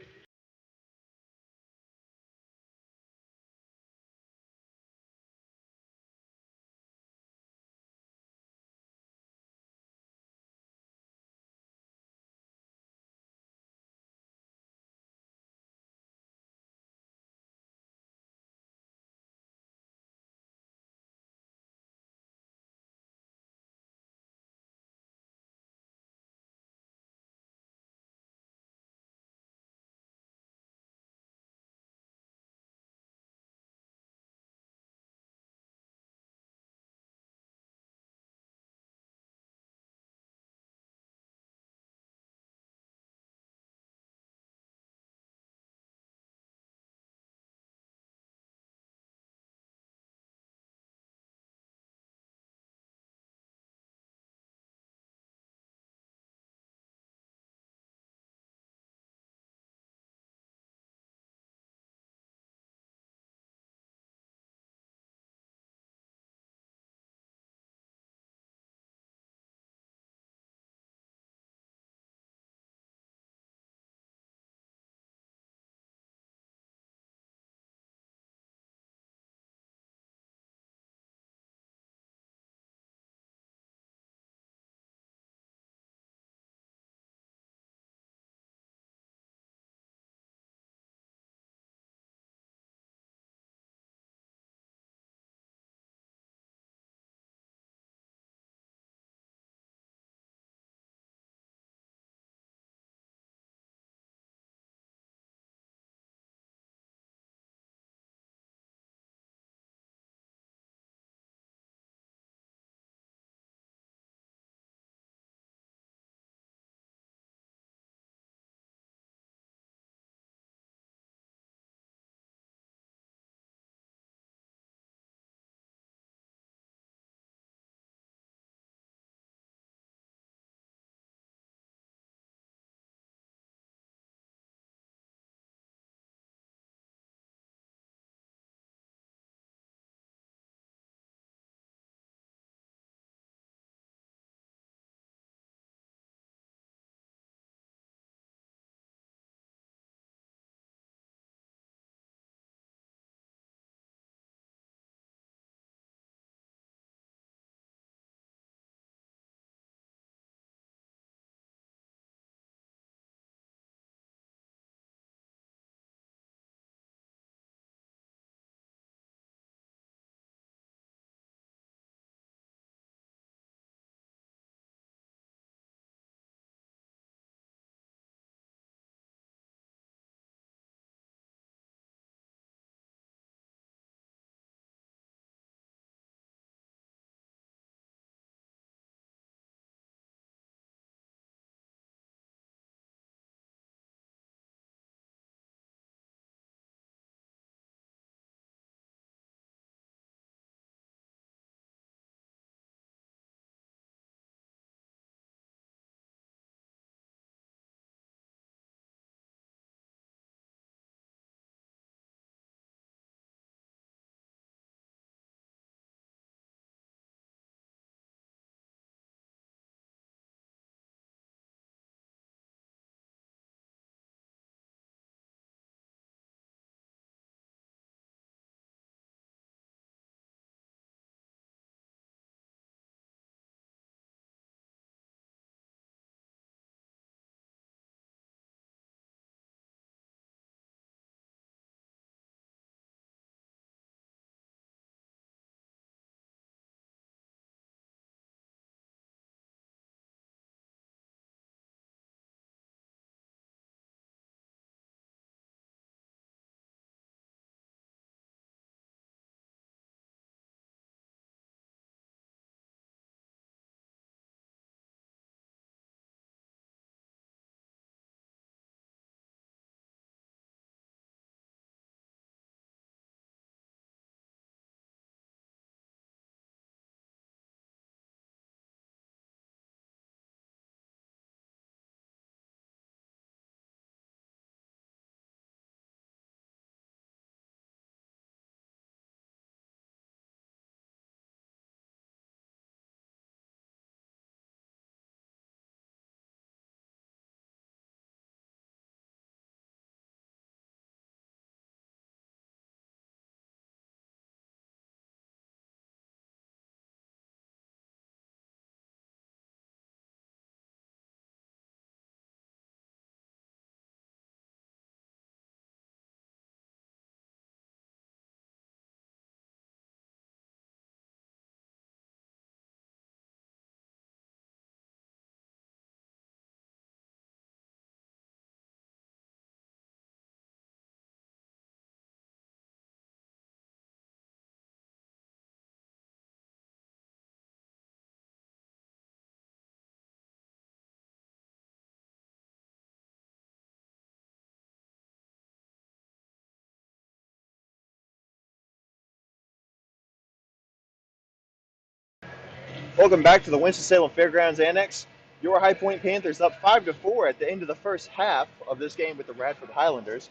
Welcome back to the Winston-Salem Fairgrounds Annex. Your High Point Panthers up 5-4 at the end of the first half of this game with the Radford Highlanders.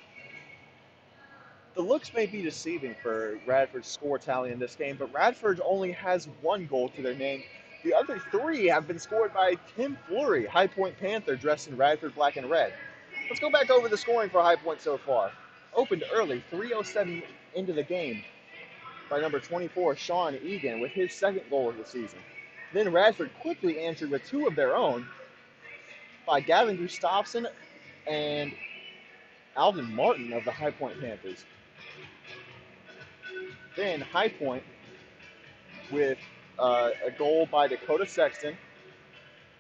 The looks may be deceiving for Radford's score tally in this game, but Radford only has one goal to their name. The other three have been scored by Tim Fleury, High Point Panther, dressed in Radford black and red. Let's go back over the scoring for High Point so far. Opened early, 3:07 into the game, by number 24, Sean Egan, with his second goal of the season. Then Radford quickly answered with two of their own by Gavin Gustafson and Alvin Martin of the High Point Panthers. Then High Point with a goal by Dakota Sexton,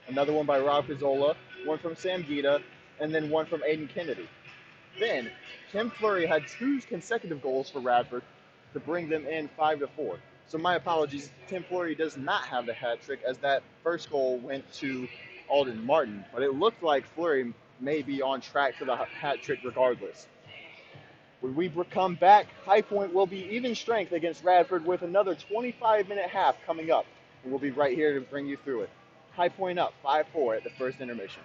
another one by Rob Cazzola, one from Sam Gita, and then one from Aiden Kennedy. Then Tim Fleury had two consecutive goals for Radford to bring them in 5-4. So my apologies, Tim Fleury does not have the hat trick, as that first goal went to Alden Martin, but it looked like Fleury may be on track for the hat trick regardless. When we come back, High Point will be even strength against Radford with another 25-minute half coming up, and we'll be right here to bring you through it. High Point up 5-4 at the first intermission.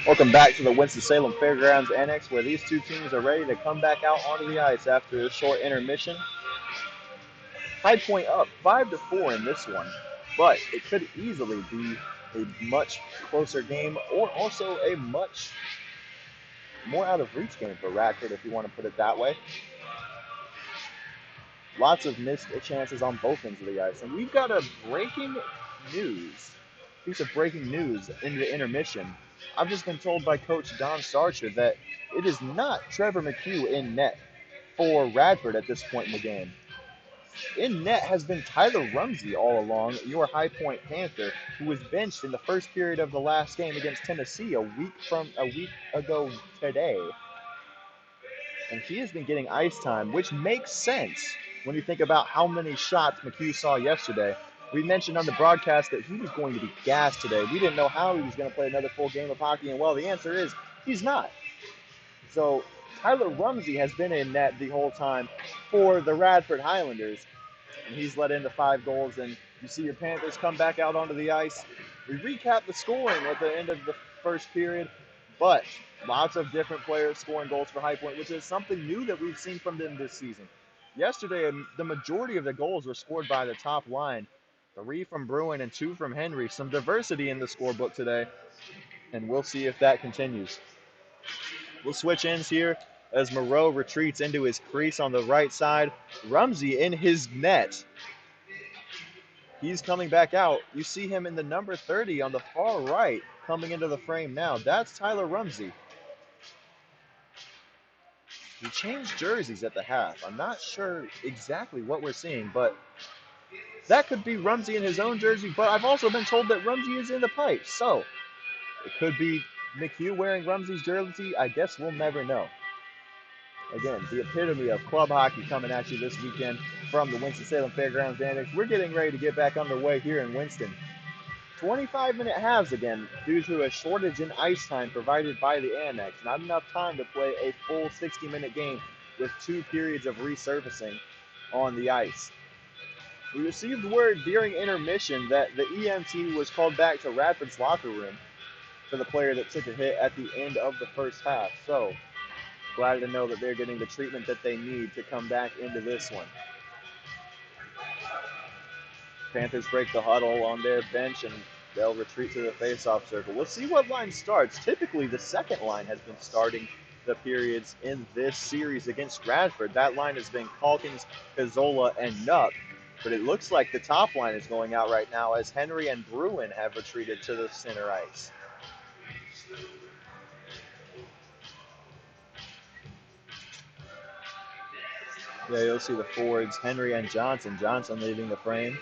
Welcome back to the Winston-Salem Fairgrounds Annex, where these two teams are ready to come back out onto the ice after a short intermission. High Point up 5-4 in this one, but it could easily be a much closer game or also a much more out of reach game for Radford, if you want to put it that way. Lots of missed chances on both ends of the ice. And we've got a piece of breaking news in the intermission. I've just been told by Coach Don Starcher that it is not Trevor McHugh in net for Radford at this point in the game. In net has been Tyler Rumsey all along, your High Point Panther, who was benched in the first period of the last game against Tennessee a week ago today. And he has been getting ice time, which makes sense when you think about how many shots McHugh saw yesterday. We mentioned on the broadcast that he was going to be gassed today. We didn't know how he was going to play another full game of hockey, and well, the answer is he's not. So Tyler Rumsey has been in net the whole time for the Radford Highlanders, and he's let in the 5 goals, and you see your Panthers come back out onto the ice. We recap the scoring at the end of the first period, but lots of different players scoring goals for High Point, which is something new that we've seen from them this season. Yesterday, the majority of the goals were scored by the top line. 3 from Bruin and 2 from Henry. Some diversity in the scorebook today, and we'll see if that continues. We'll switch ends here as Moreau retreats into his crease on the right side. Rumsey in his net. He's coming back out. You see him in the number 30 on the far right coming into the frame now. That's Tyler Rumsey. He changed jerseys at the half. I'm not sure exactly what we're seeing, but that could be Rumsey in his own jersey, but I've also been told that Rumsey is in the pipes. So it could be McHugh wearing Rumsey's jersey. I guess we'll never know. Again, the epitome of club hockey coming at you this weekend from the Winston-Salem Fairgrounds Annex. We're getting ready to get back underway here in Winston. 25-minute halves again due to a shortage in ice time provided by the Annex. Not enough time to play a full 60-minute game with 2 periods of resurfacing on the ice. We received word during intermission that the EMT was called back to Radford's locker room for the player that took a hit at the end of the first half. So glad to know that they're getting the treatment that they need to come back into this one. Panthers break the huddle on their bench, and they'll retreat to the face-off circle. We'll see what line starts. Typically, the second line has been starting the periods in this series against Radford. That line has been Calkins, Cazzola, and Nuck. But it looks like the top line is going out right now as Henry and Bruin have retreated to the center ice. Yeah, you'll see the forwards, Henry and Johnson. Johnson leaving the frame.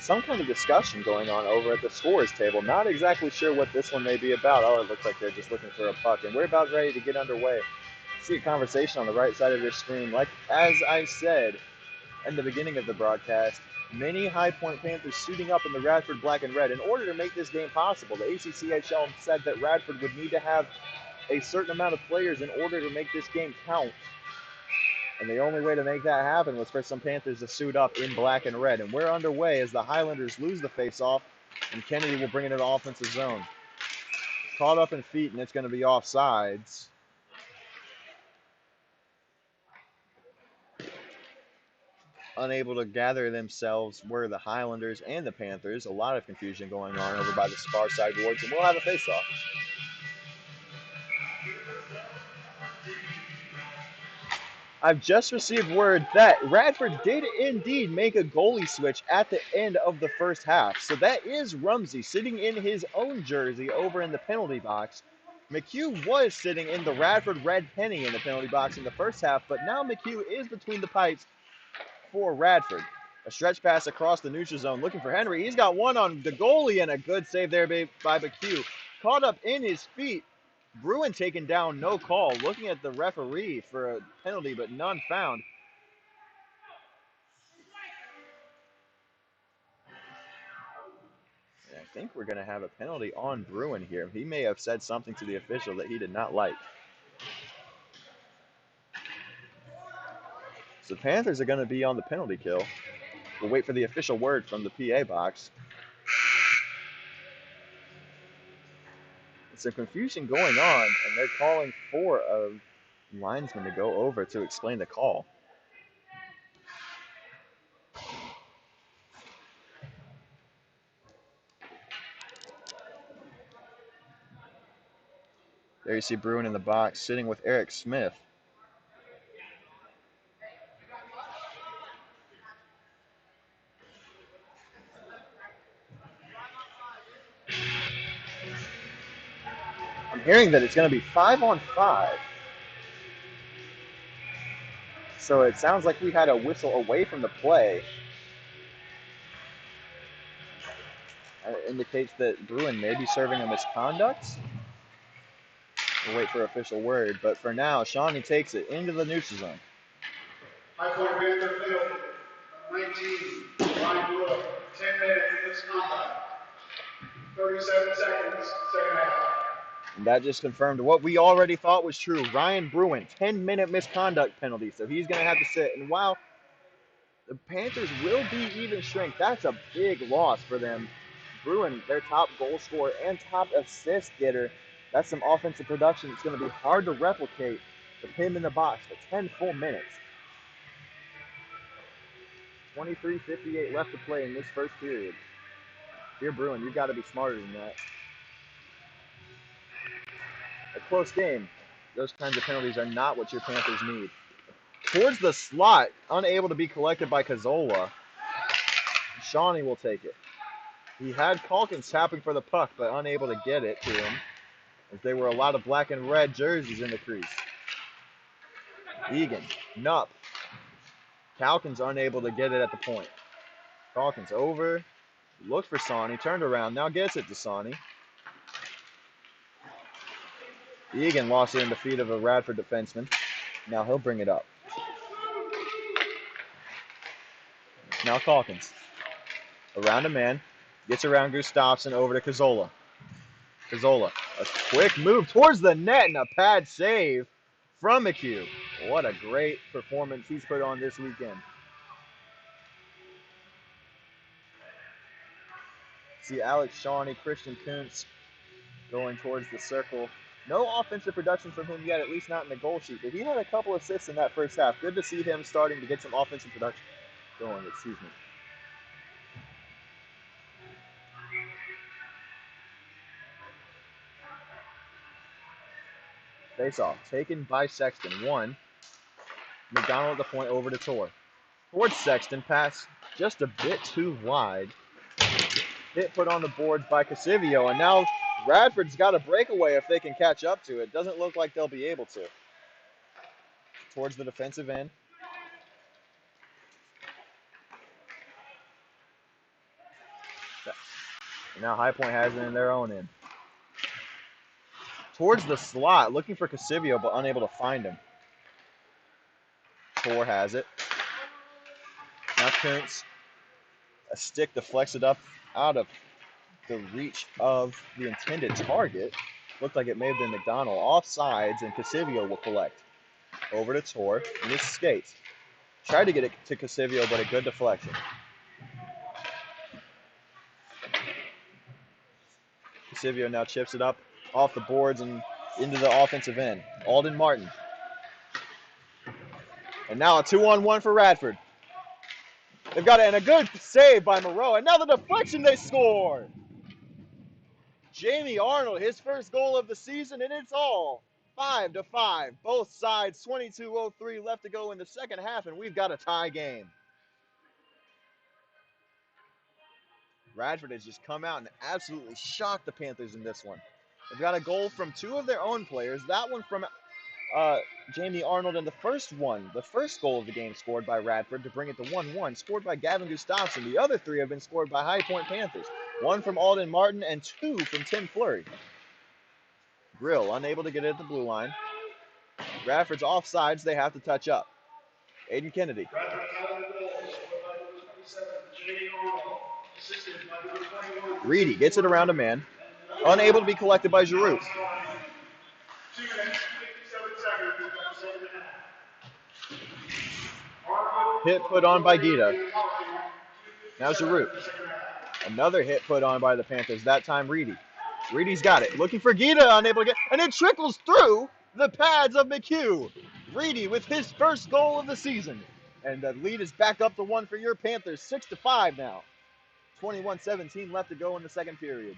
Some kind of discussion going on over at the scorers table. Not exactly sure what this one may be about. Oh, it looks like they're just looking for a puck. And we're about ready to get underway. See a conversation on the right side of your screen. Like as I said in the beginning of the broadcast, many High Point Panthers suiting up in the Radford black and red in order to make this game possible. The ACCHL said that Radford would need to have a certain amount of players in order to make this game count. And the only way to make that happen was for some Panthers to suit up in black and red. And we're underway as the Highlanders lose the faceoff, and Kennedy will bring it into offensive zone. Caught up in feet, and it's going to be offsides. Unable to gather themselves were the Highlanders and the Panthers. A lot of confusion going on over by the far side wards, and we'll have a faceoff. I've just received word that Radford did indeed make a goalie switch at the end of the first half. So that is Rumsey sitting in his own jersey over in the penalty box. McHugh was sitting in the Radford red penny in the penalty box in the first half, but now McHugh is between the pipes for Radford. A stretch pass across the neutral zone looking for Henry. He's got one on the goalie, and a good save there by McHugh. Caught up in his feet. Bruin taken down, no call. Looking at the referee for a penalty, but none found. And I think we're going to have a penalty on Bruin here. He may have said something to the official that he did not like. So the Panthers are going to be on the penalty kill. We'll wait for the official word from the PA box. There's some confusion going on, and they're calling for a linesman to go over to explain the call. There you see Bruin in the box, sitting with Eric Smith. I'm hearing that it's going to be 5-on-5. So it sounds like we had a whistle away from the play. It indicates that Bruin may be serving a misconduct. We'll wait for official word, but for now, Shawnee takes it into the neutral zone. High Point Panther field, 19, Ryan Brewer, 10 minutes in misconduct, 37 seconds, second half. And that just confirmed what we already thought was true. Ryan Bruin, 10-minute misconduct penalty, so he's going to have to sit. And while the Panthers will be even strength, that's a big loss for them. Bruin, their top goal scorer and top assist getter, that's some offensive production. It's going to be hard to replicate with him in the box for 10 full minutes. 23:58 left to play in this first period. Dear Bruin, you've got to be smarter than that. A close game. Those kinds of penalties are not what your Panthers need. Towards the slot, unable to be collected by Cazzola. Shawnee will take it. He had Calkins tapping for the puck, but unable to get it to him, as there were a lot of black and red jerseys in the crease. Egan, Nupp. Calkins unable to get it at the point. Calkins over, looked for Sawney, turned around, now gets it to Sawney. Egan lost it in the feet of a Radford defenseman. Now he'll bring it up. Now Calkins. Around a man. Gets around Gustafsson over to Cazzola. Cazzola. A quick move towards the net and a pad save from McHugh. What a great performance he's put on this weekend. See Alex Shawnee, Christian Kuntz going towards the circle. No offensive production from him yet, at least not in the goal sheet, but he had a couple assists in that first half. Good to see him starting to get some offensive production going, excuse me. Face-off, taken by Sexton. 1. McDonald at the point over to Tor. Towards Sexton, pass just a bit too wide. Hit put on the boards by Casivio, and now Radford's got a breakaway if they can catch up to it. Doesn't look like they'll be able to. Towards the defensive end. And now High Point has it in their own end. Towards the slot, looking for Casivio, but unable to find him. Tor has it. Now Kuntz, a stick deflects it up out of the reach of the intended target. Looked like it may have been McDonald. Offsides, and Casivio will collect. Over to Tor, and this skates. Tried to get it to Casivio, but a good deflection. Casivio now chips it up off the boards and into the offensive end. Alden Martin. And now a 2-on-1 for Radford. They've got it, and a good save by Moreau. And now the deflection, they score. Jamie Arnold, his first goal of the season, and it's all 5-5. Both sides, 22:03 left to go in the second half, and we've got a tie game. Radford has just come out and absolutely shocked the Panthers in this one. They've got a goal from 2 of their own players. That one from Jamie Arnold, and the first goal of the game scored by Radford to bring it to 1-1, scored by Gavin Gustafsson. The other 3 have been scored by High Point Panthers. 1 from Alden Martin and 2 from Tim Fleury. Grill unable to get it at the blue line. Radford's offsides, they have to touch up. Aiden Kennedy. Reedy gets it around a man. Unable to be collected by Giroux. Hit put on by Guida. Now Giroux. Another hit put on by the Panthers. That time Reedy. Reedy's got it. Looking for Gita, unable to get, and it trickles through the pads of McHugh. Reedy with his first goal of the season. And the lead is back up to 1 for your Panthers, 6-5 now. 21-17 left to go in the second period.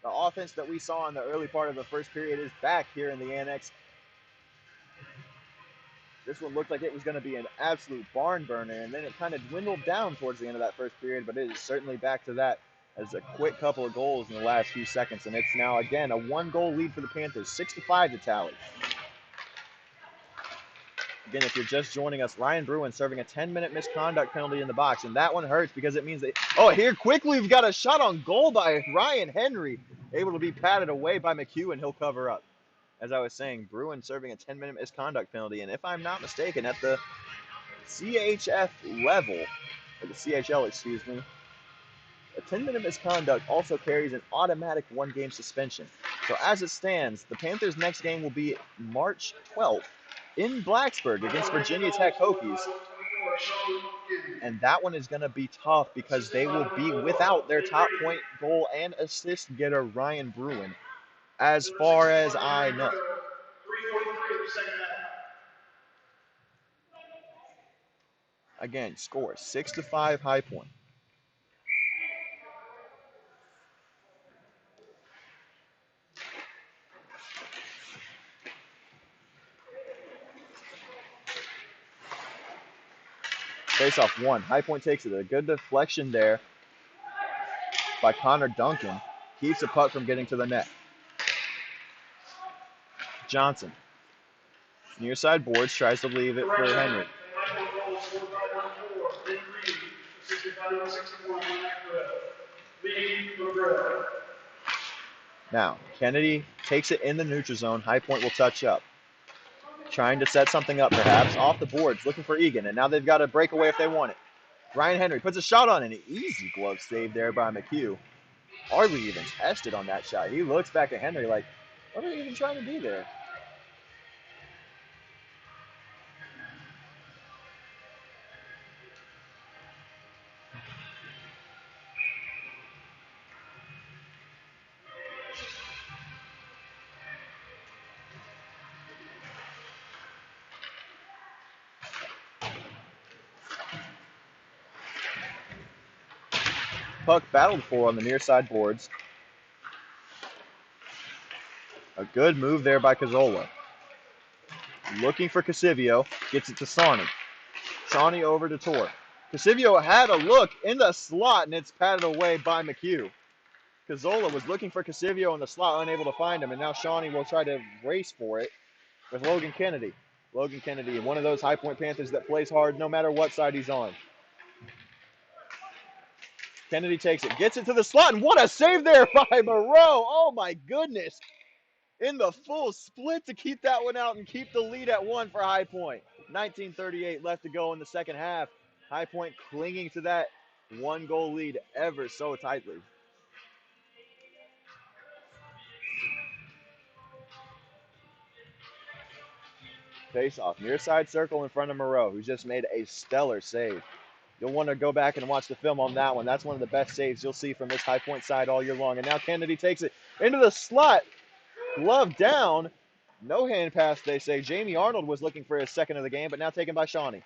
The offense that we saw in the early part of the first period is back here in the annex. This one looked like it was going to be an absolute barn burner, and then it kind of dwindled down towards the end of that first period, but it is certainly back to that as a quick couple of goals in the last few seconds, and it's now, again, a 1-goal lead for the Panthers, 6-5 to tally. Again, if you're just joining us, Ryan Bruin serving a 10-minute misconduct penalty in the box, and that one hurts because it means that, oh, here quickly we've got a shot on goal by Ryan Henry, able to be patted away by McHugh, and he'll cover up. As I was saying, Bruin serving a 10-minute misconduct penalty, and if I'm not mistaken, at the CHF level, or the CHL, excuse me, a 10-minute misconduct also carries an automatic 1-game suspension. So as it stands, the Panthers' next game will be March 12th in Blacksburg against Virginia Tech Hokies. And that one is going to be tough because they will be without their top point goal and assist getter, Ryan Bruin, as far as I know. Again, score 6-5 High Point. Face-off 1. High Point takes it. A good deflection there by Connor Duncan. Keeps the puck from getting to the net. Johnson. Near side boards, tries to leave it for Henry. Now, Kennedy takes it in the neutral zone. High Point will touch up. Trying to set something up, perhaps. Off the boards, looking for Egan, and now they've got a breakaway if they want it. Ryan Henry puts a shot on, an easy glove save there by McHugh. Hardly even tested on that shot. He looks back at Henry like, what are you even trying to do there? Puck battled for on the near side boards. A good move there by Cazzola. Looking for Casivio. Gets it to Sawney. Sawney over to Tor. Casivio had a look in the slot, and it's patted away by McHugh. Cazzola was looking for Casivio in the slot, unable to find him, and now Shawnee will try to race for it with Logan Kennedy. Logan Kennedy, one of those High Point Panthers that plays hard no matter what side he's on. Kennedy takes it, gets it to the slot, and what a save there by Moreau. Oh, my goodness. In the full split to keep that one out and keep the lead at 1 for High Point. 19:38 left to go in the second half. High Point clinging to that 1-goal lead ever so tightly. Face-off, near side circle in front of Moreau, who just made a stellar save. You'll want to go back and watch the film on that one. That's one of the best saves you'll see from this High Point side all year long. And now Kennedy takes it into the slot. Glove down. No hand pass, they say. Jamie Arnold was looking for his second of the game, but now taken by Shawnee.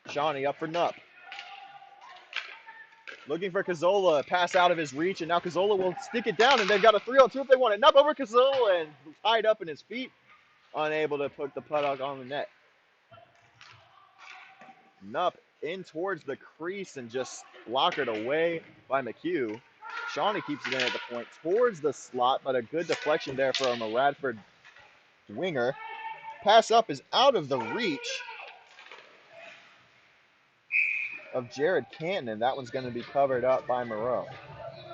Shawnee up for Nupp. Looking for Cazzola, pass out of his reach, and now Cazzola will stick it down, and they've got a 3-on-2 if they want it. Nupp over Cazzola, and tied up in his feet. Unable to put the puck on the net. Nupp in towards the crease and just blockered away by McHugh. Shawnee keeps it in at the point towards the slot, but a good deflection there from a Radford winger. Pass up is out of the reach of Jared Canton, and that one's going to be covered up by Moreau.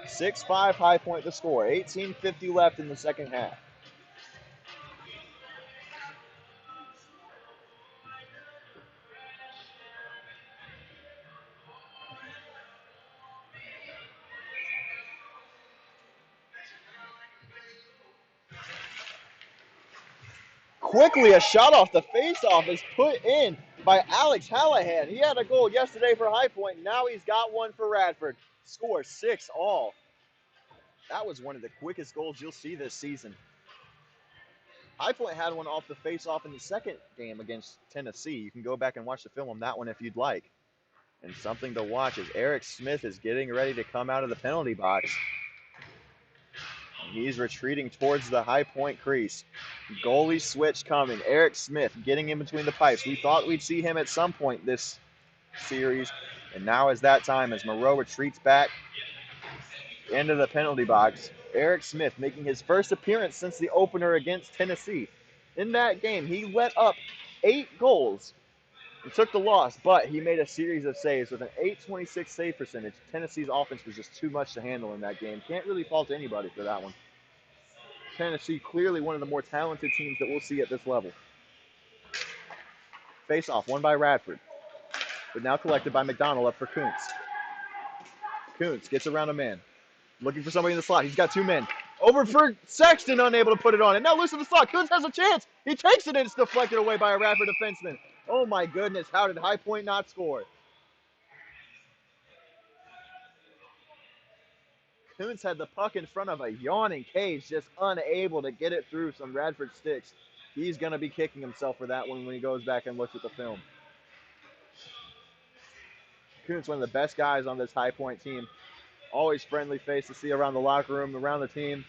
6-5 High Point the score. 18:50 left in the second half. Quickly, a shot off the faceoff is put in by Alex Hallahan. He had a goal yesterday for High Point. Now he's got one for Radford. Score 6-all. That was one of the quickest goals you'll see this season. High Point had one off the face-off in the second game against Tennessee. You can go back and watch the film on that one if you'd like. And something to watch is Eric Smith is getting ready to come out of the penalty box. He's retreating towards the High Point crease. Goalie switch coming. Eric Smith getting in between the pipes. We thought we'd see him at some point this series, and now is that time as Moreau retreats back into the penalty box. Eric Smith making his first appearance since the opener against Tennessee. In that game, he let up 8 goals and took the loss, but he made a series of saves with an .826 save percentage. Tennessee's offense was just too much to handle in that game. Can't really fault anybody for that one. Tennessee clearly one of the more talented teams that we'll see at this level. Face off, won by Radford, but now collected by McDonald up for Kuntz. Kuntz gets around a man, looking for somebody in the slot. He's got 2 men. Over for Sexton, unable to put it on. And now loose in the slot. Kuntz has a chance. He takes it and it's deflected away by a Radford defenseman. Oh my goodness, how did High Point not score? Kuntz had the puck in front of a yawning cage, just unable to get it through some Radford sticks. He's going to be kicking himself for that one when he goes back and looks at the film. Kuntz, one of the best guys on this High Point team. Always friendly face to see around the locker room, around the team.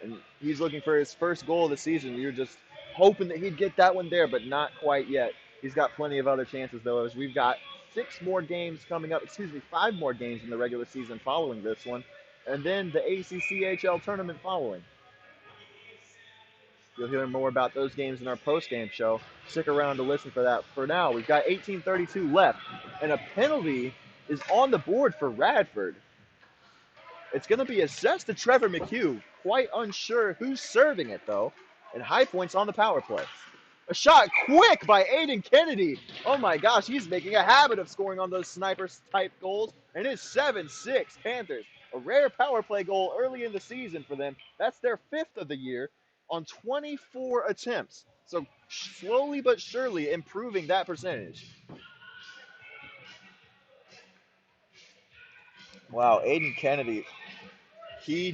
And he's looking for his first goal of the season. You're just hoping that he'd get that one there, but not quite yet. He's got plenty of other chances, though, as we've got 5 more games in the regular season following this one, and then the ACCHL tournament following. You'll hear more about those games in our post-game show. Stick around to listen for that. For now, we've got 18:32 left, and a penalty is on the board for Radford. It's going to be assessed to Trevor McHugh. Quite unsure who's serving it, though. And High Point's on the power play. A shot quick by Aiden Kennedy. Oh, my gosh, he's making a habit of scoring on those sniper-type goals. And it's 7-6 Panthers. A rare power play goal early in the season for them. That's their 5th of the year on 24 attempts. So slowly but surely improving that percentage. Wow, Aiden Kennedy.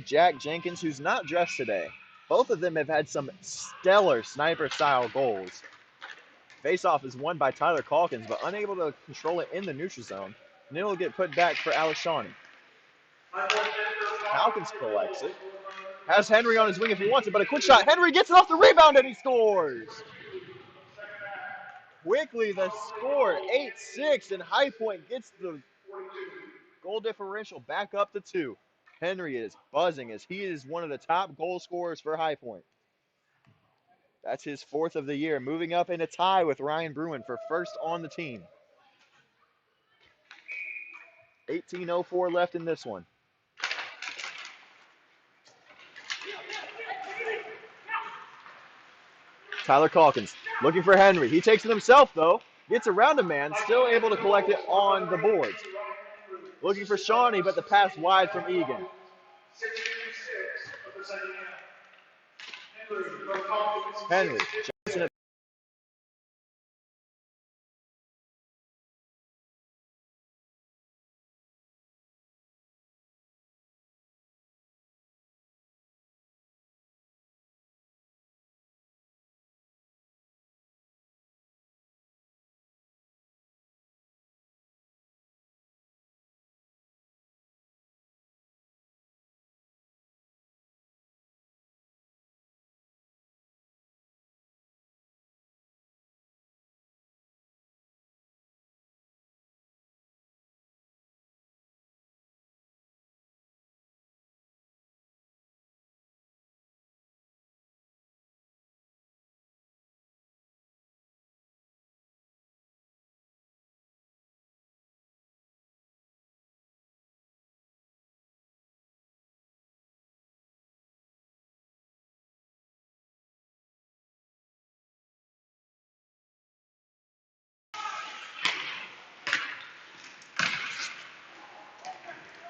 Jack Jenkins, who's not dressed today. Both of them have had some stellar sniper-style goals. Face-off is won by Tyler Calkins, but unable to control it in the neutral zone. And it'll get put back for Alex Shawnee. Calkins collects it. Has Henry on his wing if he wants it, but a quick shot. Henry gets it off the rebound and he scores. Quickly, the score, 8-6, and High Point gets the goal differential back up to 2. Henry is buzzing as he is one of the top goal scorers for High Point. That's his 4th of the year, moving up in a tie with Ryan Bruin for first on the team. 18:04 left in this one. Tyler Calkins looking for Henry. He takes it himself, though. Gets around a man, still able to collect it on the boards. Looking for Shawnee, but the pass wide from Egan. Henry.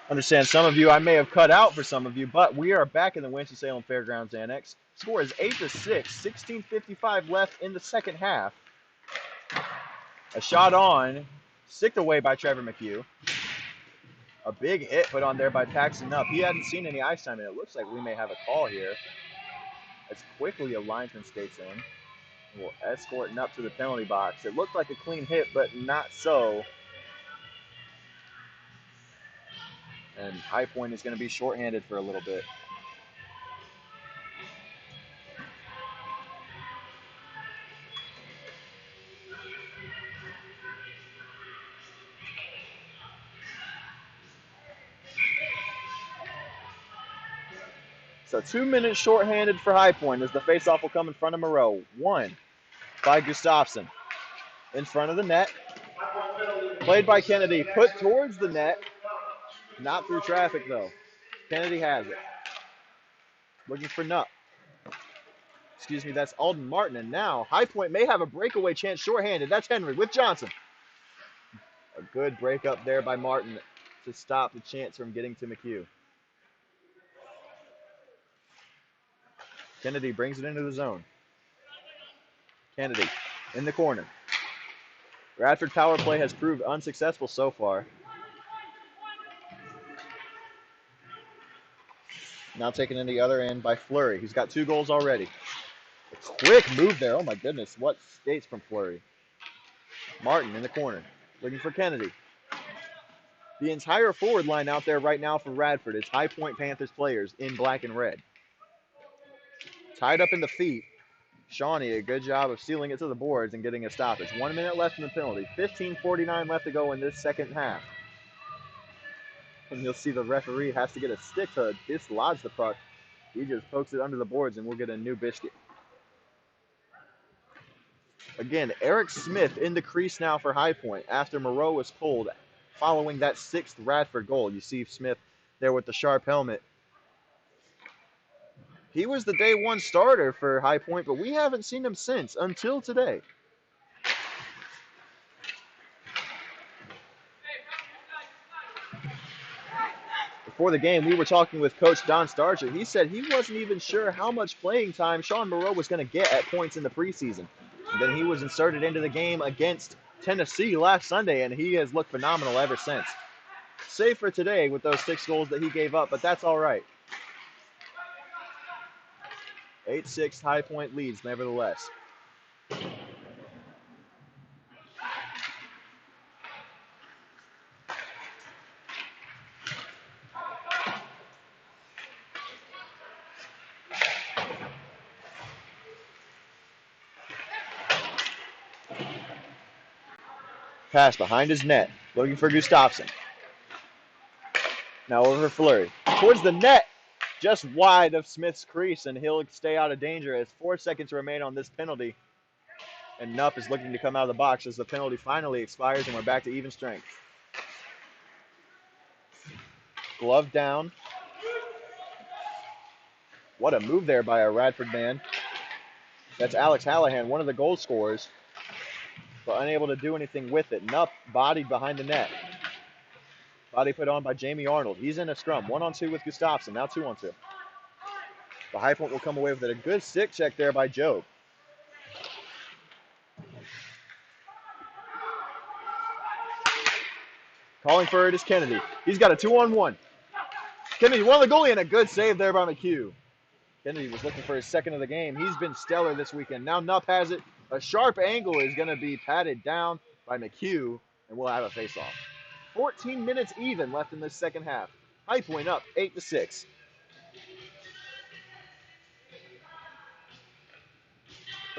Understand some of you, I may have cut out for some of you, but we are back in the Winston-Salem Fairgrounds Annex. Score is 8-6, 16:55 left in the second half. A shot on, sticked away by Trevor McHugh. A big hit put on there by Paxton Nupp. He hadn't seen any ice time, and it looks like we may have a call here. As quickly a linesman skates in. We'll escort Nupp to the penalty box. It looked like a clean hit, but not so. And High Point is going to be shorthanded for a little bit. So 2 minutes shorthanded for High Point as the faceoff will come in front of Moreau. One by Gustafsson. In front of the net. Played by Kennedy. Put towards the net. Not through traffic, though. Kennedy has it. Looking for Nupp. Excuse me, that's Alden Martin. And now High Point may have a breakaway chance shorthanded. That's Henry with Johnson. A good break up there by Martin to stop the chance from getting to McHugh. Kennedy brings it into the zone. Kennedy in the corner. Radford power play has proved unsuccessful so far. Now taken in the other end by Fleury. He's got 2 goals already. A quick move there. Oh my goodness, what skates from Fleury. Martin in the corner, looking for Kennedy. The entire forward line out there right now for Radford is High Point Panthers players in black and red. Tied up in the feet. Shawnee, a good job of sealing it to the boards and getting a stoppage. 1 minute left in the penalty. 15:49 left to go in this second half. And you'll see the referee has to get a stick to dislodge the puck. He just pokes it under the boards and we'll get a new biscuit. Again, Eric Smith in the crease now for High Point after Moreau was pulled following that 6th Radford goal. You see Smith there with the sharp helmet. He was the day 1 starter for High Point, but we haven't seen him since until today. Before the game, we were talking with Coach Don Starcher. He said he wasn't even sure how much playing time Sean Moreau was going to get at points in the preseason. And then he was inserted into the game against Tennessee last Sunday, and he has looked phenomenal ever since. Save for today with those 6 goals that he gave up, but that's all right. 8-6 High Point leads, nevertheless. Pass behind his net, looking for Gustafsson. Now over for Fleury. Towards the net, just wide of Smith's crease, and he'll stay out of danger as 4 seconds remain on this penalty. And Nupp is looking to come out of the box as the penalty finally expires, and we're back to even strength. Glove down. What a move there by a Radford man. That's Alex Hallahan, one of the goal scorers, but unable to do anything with it. Nupp bodied behind the net. Body put on by Jamie Arnold. He's in a scrum. 1-on-2 with Gustafsson. Now 2-on-2. The High Point will come away with it. A good stick check there by Joe. Calling for it is Kennedy. He's got a 2-on-1. Kennedy won the goalie, and a good save there by McHugh. Kennedy was looking for his 2nd of the game. He's been stellar this weekend. Now Nupp has it. A sharp angle is going to be patted down by McHugh, and we'll have a face-off. 14 minutes even left in this second half. High Point up 8-6.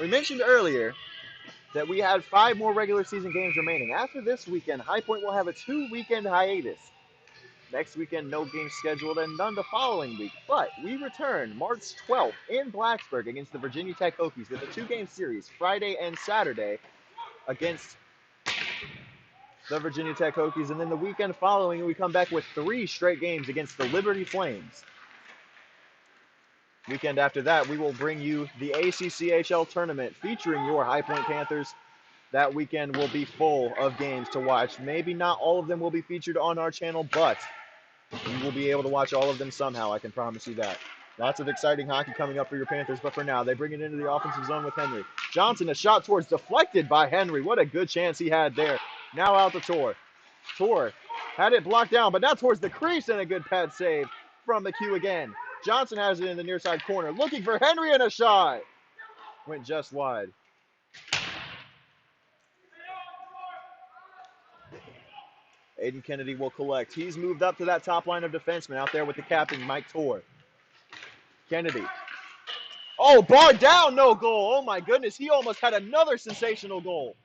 We mentioned earlier that we had 5 more regular season games remaining. After this weekend, High Point will have a 2-weekend hiatus. Next weekend, no games scheduled, and none the following week. But we return March 12th in Blacksburg against the Virginia Tech Hokies with a 2-game series, Friday and Saturday, against the Virginia Tech Hokies. And then the weekend following, we come back with 3 straight games against the Liberty Flames. Weekend after that, we will bring you the ACCHL tournament featuring your High Point Panthers. That weekend will be full of games to watch. Maybe not all of them will be featured on our channel, but you will be able to watch all of them somehow. I can promise you that. Lots of exciting hockey coming up for your Panthers, but for now, they bring it into the offensive zone with Henry. Johnson, a shot towards, deflected by Henry. What a good chance he had there. Now out to Tor. Tor had it blocked down, but now towards the crease, and a good pad save from McHugh again. Johnson has it in the near side corner, looking for Henry, and a shot. Went just wide. Aiden Kennedy will collect. He's moved up to that top line of defensemen out there with the captain, Mike Tor. Kennedy. Oh, bar down, no goal. Oh, my goodness. He almost had another sensational goal.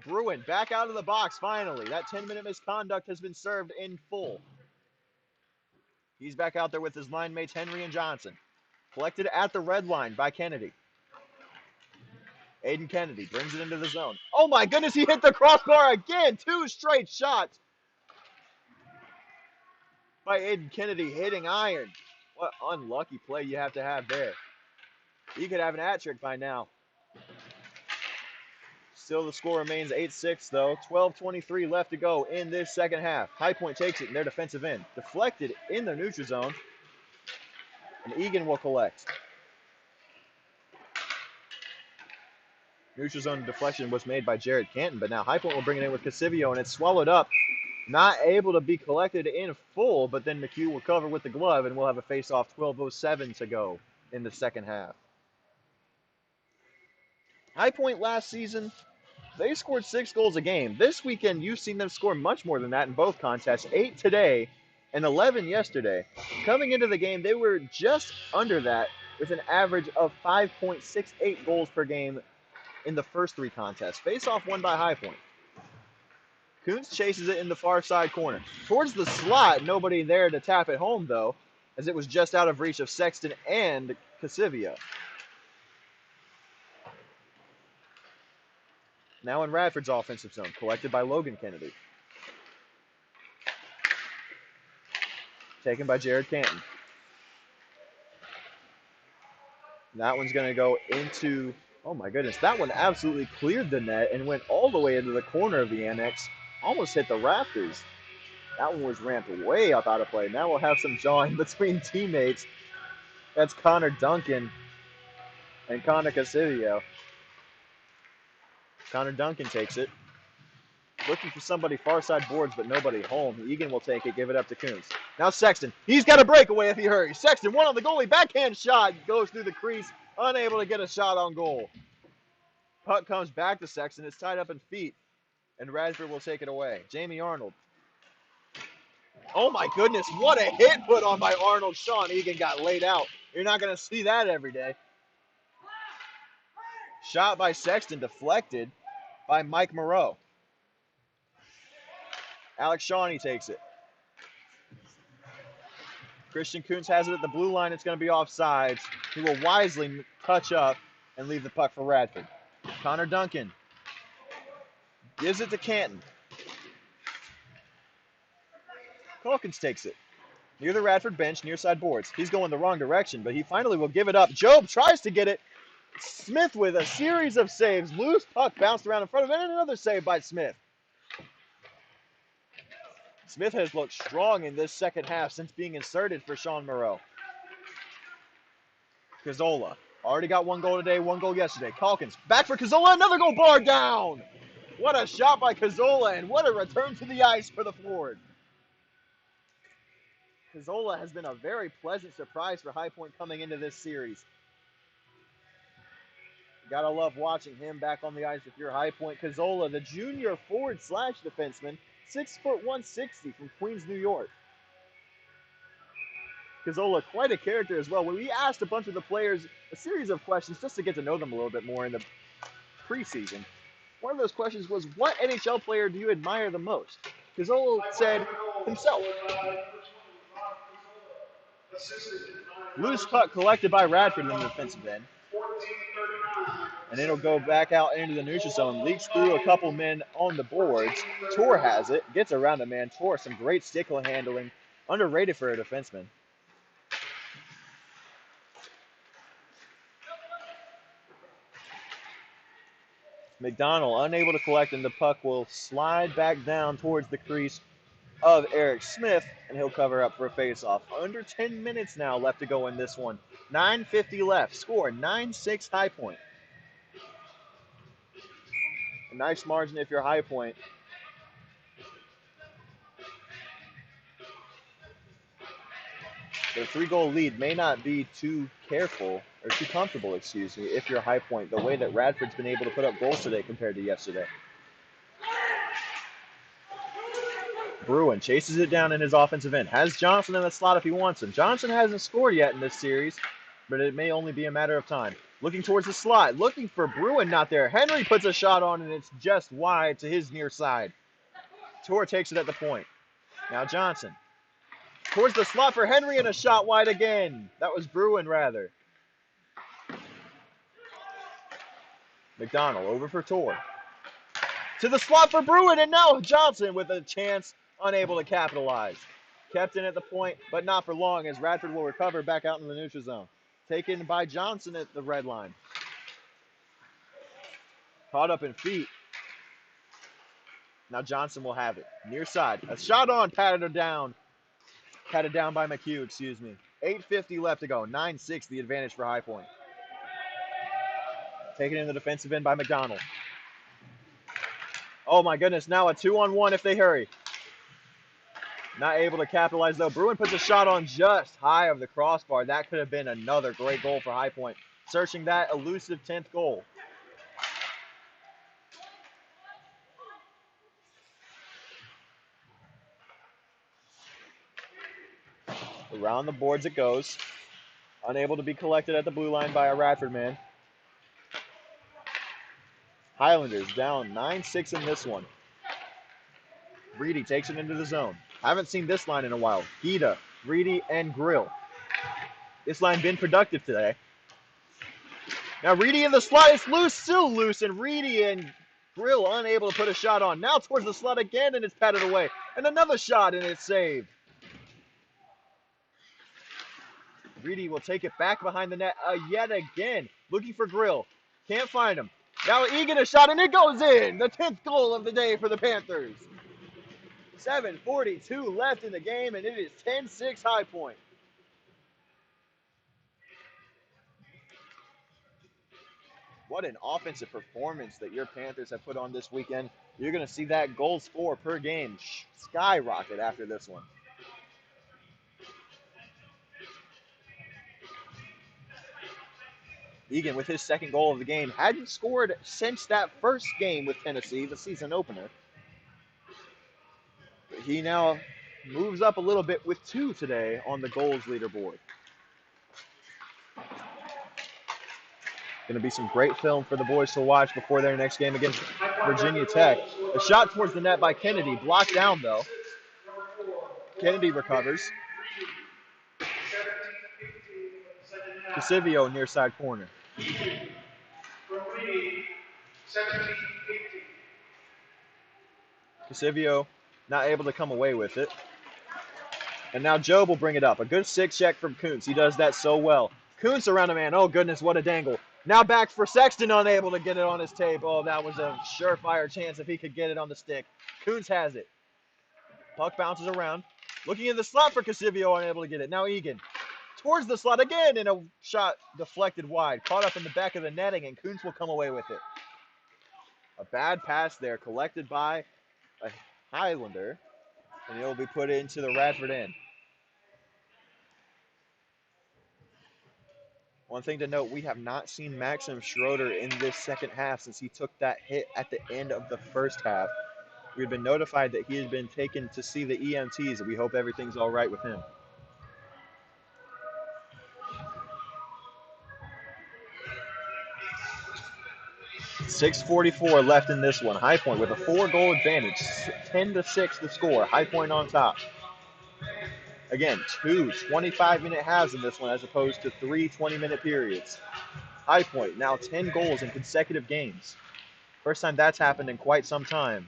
Bruin back out of the box finally. That 10-minute misconduct has been served in full. He's back out there with his line mates, Henry and Johnson. Collected at the red line by Kennedy. Aiden Kennedy brings it into the zone. Oh, my goodness. He hit the crossbar again. 2 straight shots by Aiden Kennedy hitting iron. What unlucky play you have to have there. He could have an hat trick by now. Still the score remains 8-6 though. 12:23 left to go in this second half. High Point takes it in their defensive end. Deflected in the neutral zone. And Egan will collect. Neutral zone deflection was made by Jared Canton, but now High Point will bring it in with Casivio, and it's swallowed up. Not able to be collected in full, but then McHugh will cover with the glove, and we'll have a face-off. 12:07 to go in the second half. High Point last season, they scored 6 goals a game. This weekend, you've seen them score much more than that in both contests. 8 today and 11 yesterday. Coming into the game, they were just under that with an average of 5.68 goals per game in the first 3 contests. Face-off won by High Point. Kuntz chases it in the far side corner. Towards the slot, nobody there to tap it home, though, as it was just out of reach of Sexton and Casivio. Now in Radford's offensive zone, collected by Logan Kennedy. Taken by Jared Canton. That one's going to go into, oh my goodness, that one absolutely cleared the net and went all the way into the corner of the annex. Almost hit the rafters. That one was ramped way up out of play. Now we'll have some jawing between teammates. That's Connor Duncan and Connor Casivio. Connor Duncan takes it. Looking for somebody far side boards, but nobody home. Egan will take it, give it up to Kuntz. Now Sexton. He's got a breakaway if he hurries. Sexton, one on the goalie. Backhand shot. Goes through the crease. Unable to get a shot on goal. Puck comes back to Sexton. It's tied up in feet. And Radford will take it away. Jamie Arnold. Oh my goodness. What a hit put on by Arnold. Sean Egan got laid out. You're not going to see that every day. Shot by Sexton. Deflected by Mike Moreau. Alex Shawnee takes it. Christian Kuntz has it at the blue line. It's going to be offsides. He will wisely touch up and leave the puck for Radford. Connor Duncan gives it to Canton. Calkins takes it. Near the Radford bench, near side boards. He's going the wrong direction, but he finally will give it up. Job tries to get it. Smith with a series of saves. Loose puck bounced around in front of him, and another save by Smith. Smith has looked strong in this second half since being inserted for Sean Moreau. Cazzola already got 1 goal today, 1 goal yesterday. Calkins back for Cazzola, another goal, bar down. What a shot by Cazzola, and what a return to the ice for the forward. Cazzola has been a very pleasant surprise for High Point coming into this series. Gotta love watching him back on the ice if you're High Point. Cazzola, the junior forward / defenseman, 6'1", 160 from Queens, New York. Cazzola, quite a character as well. When we asked a bunch of the players a series of questions just to get to know them a little bit more in the preseason, one of those questions was, what NHL player do you admire the most? Cazzola said himself. Loose puck collected by Radford in the defensive end. And it'll go back out into the neutral zone. Leaks through a couple men on the boards. Tor has it. Gets around a man. Tor, some great stick handling. Underrated for a defenseman. McDonald unable to collect, and the puck will slide back down towards the crease of Eric Smith, and he'll cover up for a faceoff. Under 10 minutes now left to go in this one. 9:50 left. Score 9-6 High Point. A nice margin if you're High Point. Their 3-goal lead may not be too careful, or too comfortable, excuse me, if you're High Point, the way that Radford's been able to put up goals today compared to yesterday. Bruin chases it down in his offensive end. Has Johnson in the slot if he wants him. Johnson hasn't scored yet in this series, but it may only be a matter of time. Looking towards the slot, looking for Bruin, not there. Henry puts a shot on, and it's just wide to his near side. Tor takes it at the point. Now Johnson. Towards the slot for Henry, and a shot wide again. That was Bruin, rather. McDonald over for Tor. To the slot for Bruin, and now Johnson with a chance, unable to capitalize. Kept in at the point, but not for long, as Radford will recover back out in the neutral zone. Taken by Johnson at the red line. Caught up in feet. Now Johnson will have it. Near side. A shot on, patted down. Patted down by McHugh, excuse me. 8:50 left to go. 9-6 the advantage for High Point. Taken in the defensive end by McDonald. Oh my goodness, now a 2-on-1 if they hurry. Not able to capitalize though. Bruin puts a shot on just high of the crossbar. That could have been another great goal for High Point. Searching that elusive 10th goal. Around the boards it goes. Unable to be collected at the blue line by a Radford man. Highlanders down 9-6 in this one. Reedy takes it into the zone. Haven't seen this line in a while. Gita, Reedy, and Grill. This line been productive today. Now Reedy in the slot. It's loose, still loose, and Reedy and Grill unable to put a shot on. Now towards the slot again, and it's patted away. And another shot, and it's saved. Reedy will take it back behind the net yet again. Looking for Grill. Can't find him. Now Egan a shot, and it goes in. The 10th goal of the day for the Panthers. 7:42 left in the game, and it is 10-6 High Point. What an offensive performance that your Panthers have put on this weekend. You're going to see that goal score per game skyrocket after this one. Egan with his second goal of the game. Hadn't scored since that first game with Tennessee, the season opener. But he now moves up a little bit with 2 today on the goals leaderboard. Going to be some great film for the boys to watch before their next game against Virginia Tech. A shot towards the net by Kennedy. Blocked down, though. Kennedy recovers. Casivio near side corner. Casivio not able to come away with it. And now Job will bring it up. A good 6-check from Kuntz. He does that so well. Kuntz around a man. Oh, goodness, what a dangle. Now back for Sexton, unable to get it on his tape. Oh, that was a surefire chance if he could get it on the stick. Kuntz has it. Puck bounces around. Looking in the slot for Casivio, unable to get it. Now Egan. Towards the slot again, and a shot deflected wide. Caught up in the back of the netting, and Kuntz will come away with it. A bad pass there, collected by a Highlander, and it will be put into the Radford end. One thing to note, we have not seen Maxim Schroeder in this second half since he took that hit at the end of the first half. We've been notified that he has been taken to see the EMTs, and we hope everything's all right with him. .644 left in this one. High Point with a 4-goal advantage. 10-6 the score. High Point on top. Again, 2 25-minute halves in this one as opposed to 3 20-minute periods. High Point now 10 goals in consecutive games. First time that's happened in quite some time.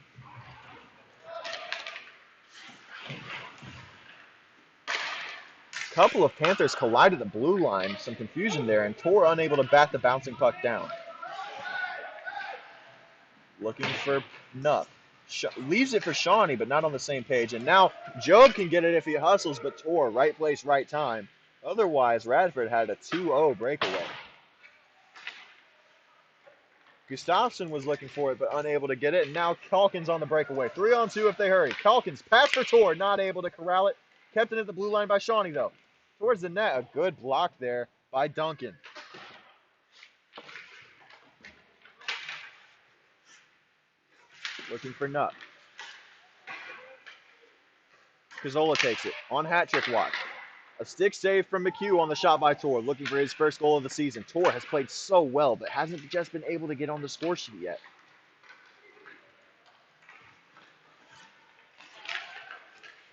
Couple of Panthers collided the blue line. Some confusion there, and Tor unable to bat the bouncing puck down. Looking for Nuff. leaves it for Shawnee, but not on the same page. And now Job can get it if he hustles, but Tor, right place, right time. Otherwise, Radford had a 2-0 breakaway. Gustafson was looking for it, but unable to get it. And now Calkins on the breakaway. 3-on-2 if they hurry. Calkins, pass for Tor, not able to corral it. Kept it at the blue line by Shawnee, though. Towards the net, a good block there by Duncan. Looking for Nutt. Cazzola takes it on hat trick watch. A stick save from McHugh on the shot by Tor, looking for his first goal of the season. Tor has played so well, but hasn't just been able to get on the score sheet yet.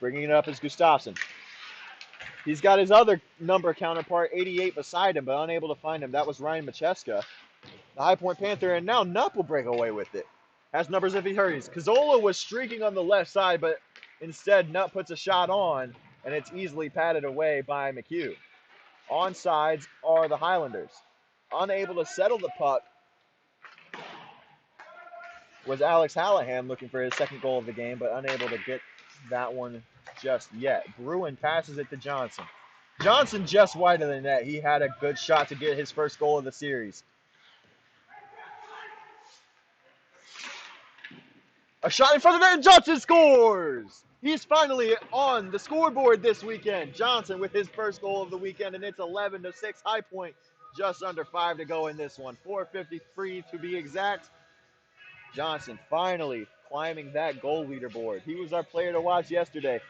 Bringing it up is Gustafson. He's got his other number counterpart, 88, beside him, but unable to find him. That was Ryan Macheska, the High Point Panther, and now Nutt will break away with it. Has numbers if he hurries. Cazzola was streaking on the left side, but instead Nutt puts a shot on, and it's easily patted away by McHugh. Onsides are the Highlanders. Unable to settle the puck was Alex Hallahan, looking for his second goal of the game, but unable to get that one just yet. Bruin passes it to Johnson. Johnson just wide of the net. He had a good shot to get his first goal of the series. A shot in front of the net, and Johnson scores! He's finally on the scoreboard this weekend. Johnson with his first goal of the weekend, and it's 11-6 High Point. Just under 5 to go in this one. 4:53 to be exact. Johnson finally climbing that goal leaderboard. He was our player to watch yesterday.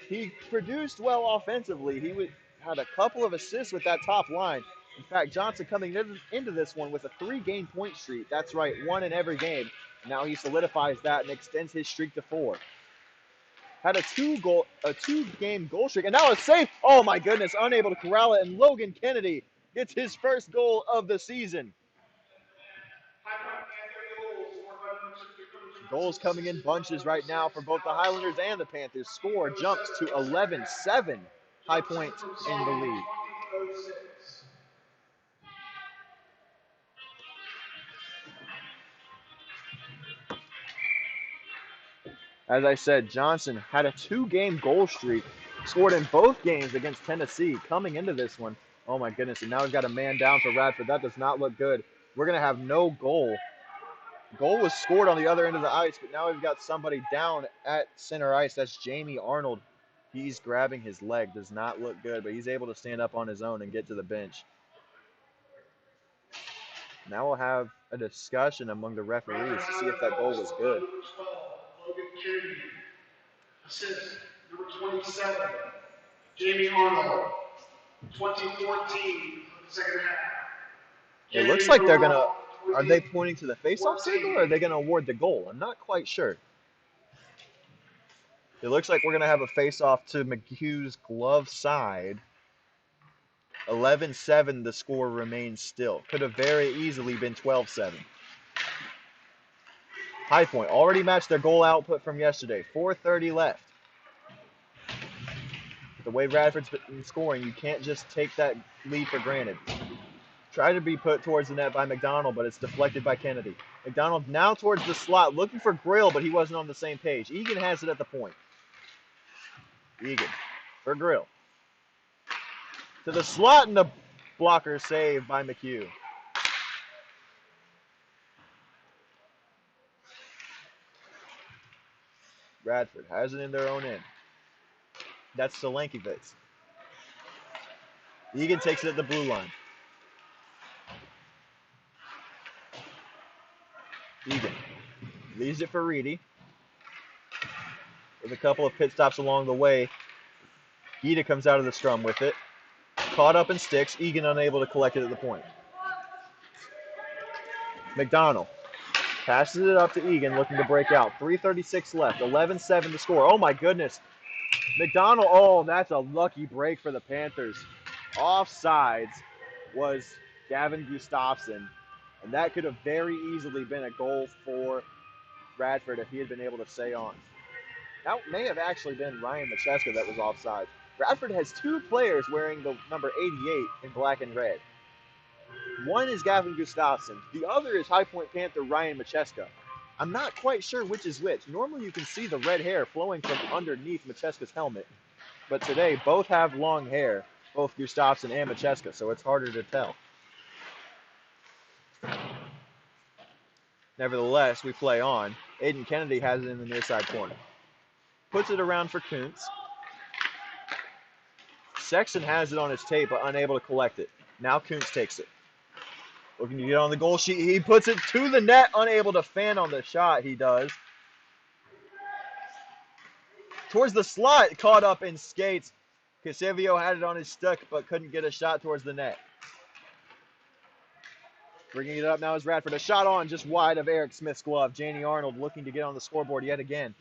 He produced well offensively. He had a couple of assists with that top line. In fact, Johnson coming into this one with a 3-game point streak. That's right, 1 in every game. Now he solidifies that and extends his streak to 4. Had a 2-game goal streak, and now a save. Oh my goodness, unable to corral it, and Logan Kennedy gets his first goal of the season. Goals coming in bunches right now for both the Highlanders and the Panthers. Score jumps to 11-7. High Point in the lead. As I said, Johnson had a 2-game goal streak. Scored in both games against Tennessee coming into this one. Oh my goodness, and now we've got a man down for Radford. That does not look good. We're going to have no goal. Goal was scored on the other end of the ice, but now we've got somebody down at center ice. That's Jamie Arnold. He's grabbing his leg. Does not look good, but he's able to stand up on his own and get to the bench. Now we'll have a discussion among the referees to see if that goal was good. Logan Kennedy. Assist, number 27, Jamie Arnold. 2014, second half. It looks like they're going to... Are they pointing to the face-off signal, or are they going to award the goal? I'm not quite sure. It looks like we're going to have a face-off to McHugh's glove side. 11-7, the score remains still. Could have very easily been 12-7. High Point already matched their goal output from yesterday. 4:30 left. The way Radford's been scoring, you can't just take that lead for granted. Tried to be put towards the net by McDonald, but it's deflected by Kennedy. McDonald now towards the slot, looking for Grill, but he wasn't on the same page. Egan has it at the point. Egan for Grill. To the slot, and the blocker saved by McHugh. Radford has it in their own end. That's Solankiewicz. Egan takes it at the blue line. Egan leaves it for Reedy. With a couple of pit stops along the way, Gita comes out of the scrum with it. Caught up in sticks. Egan unable to collect it at the point. McDonald passes it up to Egan, looking to break out. 3:36 left. 11-7 to score. Oh my goodness. McDonald, oh, that's a lucky break for the Panthers. Offsides was Gavin Gustafson, and that could have very easily been a goal for Radford if he had been able to stay on. That may have actually been Ryan Macheska that was offside. Radford has 2 players wearing the number 88 in black and red. One is Gavin Gustafson. The other is High Point Panther Ryan Macheska. I'm not quite sure which is which. Normally you can see the red hair flowing from underneath Macheska's helmet. But today, both have long hair, both Gustafsson and Macheska, so it's harder to tell. Nevertheless, we play on. Aiden Kennedy has it in the near side corner. Puts it around for Kuntz. Sexton has it on his tape, but unable to collect it. Now Kuntz takes it. Looking to get on the goal sheet. He puts it to the net, unable to fan on the shot. He does. Towards the slot, caught up in skates. Casivio had it on his stick, but couldn't get a shot towards the net. Bringing it up now is Radford. A shot on just wide of Eric Smith's glove. Janie Arnold looking to get on the scoreboard yet again.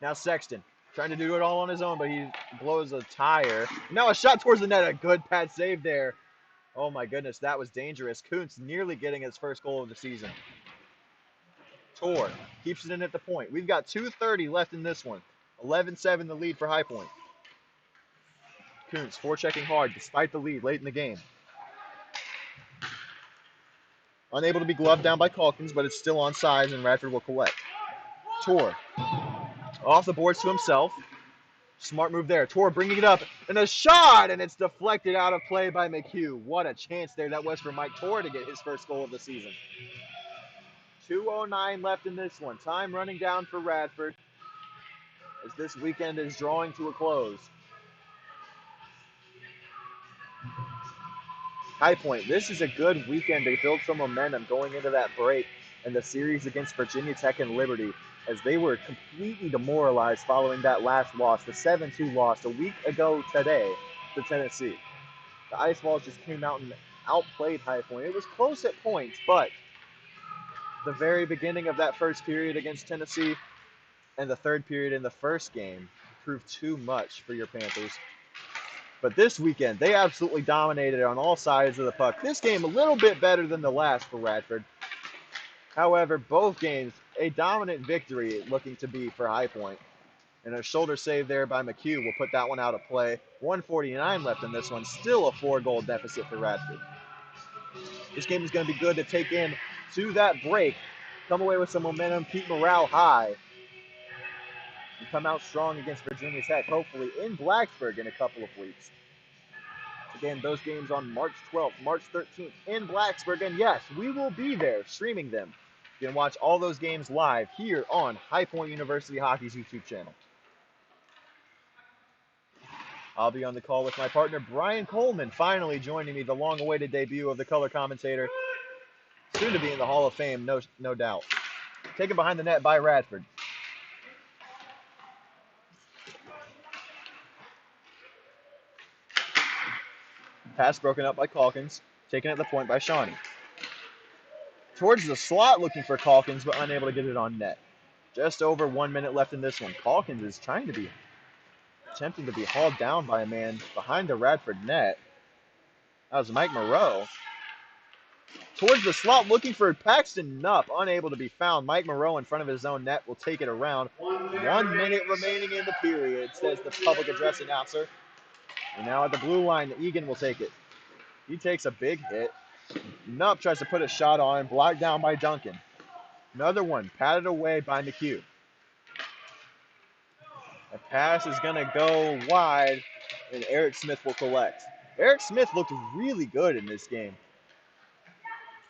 Now Sexton trying to do it all on his own, but he blows a tire. Now a shot towards the net. A good pad save there. Oh my goodness, that was dangerous. Kuntz nearly getting his first goal of the season. Tor keeps it in at the point. We've got 2:30 left in this one. 11-7 the lead for High Point. Kuntz forechecking hard despite the lead late in the game. Unable to be gloved down by Calkins, but it's still on sides, and Radford will collect. Tor off the boards to himself. Smart move there. Tor bringing it up, and a shot, and it's deflected out of play by McHugh. What a chance there that was for Mike Tor to get his first goal of the season. 2:09 left in this one. Time running down for Radford as this weekend is drawing to a close. High Point, this is a good weekend to build some momentum going into that break and the series against Virginia Tech and Liberty, as they were completely demoralized following that last loss, the 7-2 loss a week ago today to Tennessee. The Ice Balls just came out and outplayed High Point. It was close at points, but the very beginning of that first period against Tennessee and the third period in the first game proved too much for your Panthers. But this weekend, they absolutely dominated on all sides of the puck. This game a little bit better than the last for Radford. However, both games, a dominant victory looking to be for High Point. And a shoulder save there by McHugh will put that one out of play. 1:49 left in this one. Still a 4-goal deficit for Radford. This game is going to be good to take in to that break. Come away with some momentum, keep morale high. And come out strong against Virginia Tech, hopefully in Blacksburg in a couple of weeks. Again, those games on March 12th, March 13th in Blacksburg. And yes, we will be there streaming them. You can watch all those games live here on High Point University Hockey's YouTube channel. I'll be on the call with my partner, Brian Coleman, finally joining me, the long-awaited debut of the color commentator. Soon to be in the Hall of Fame, no doubt. Taken behind the net by Radford. Pass broken up by Calkins. Taken at the point by Shawnee. Towards the slot looking for Calkins, but unable to get it on net. Just over 1 minute left in this one. Calkins is attempting to be hauled down by a man behind the Radford net. That was Mike Moreau. Towards the slot looking for Paxton Knupp, unable to be found. Mike Moreau in front of his own net will take it around. 1 minute remaining in the period, says the public address announcer. And now at the blue line, Egan will take it. He takes a big hit. Knupp tries to put a shot on, blocked down by Duncan. Another one, patted away by McHugh. A pass is going to go wide, and Eric Smith will collect. Eric Smith looked really good in this game.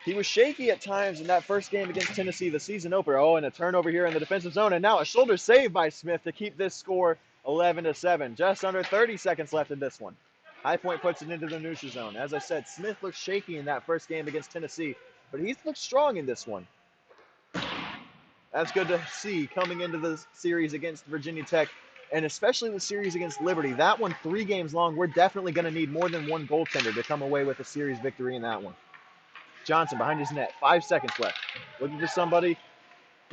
He was shaky at times in that first game against Tennessee, the season opener. Oh, and a turnover here in the defensive zone, and now a shoulder save by Smith to keep this score 11-7. Just under 30 seconds left in this one. High Point puts it into the neutral zone. As I said, Smith looked shaky in that first game against Tennessee, but he's looked strong in this one. That's good to see coming into the series against Virginia Tech, and especially the series against Liberty. That one 3 games long. We're definitely going to need more than one goaltender to come away with a series victory in that one. Johnson behind his net. 5 seconds left. Looking for somebody.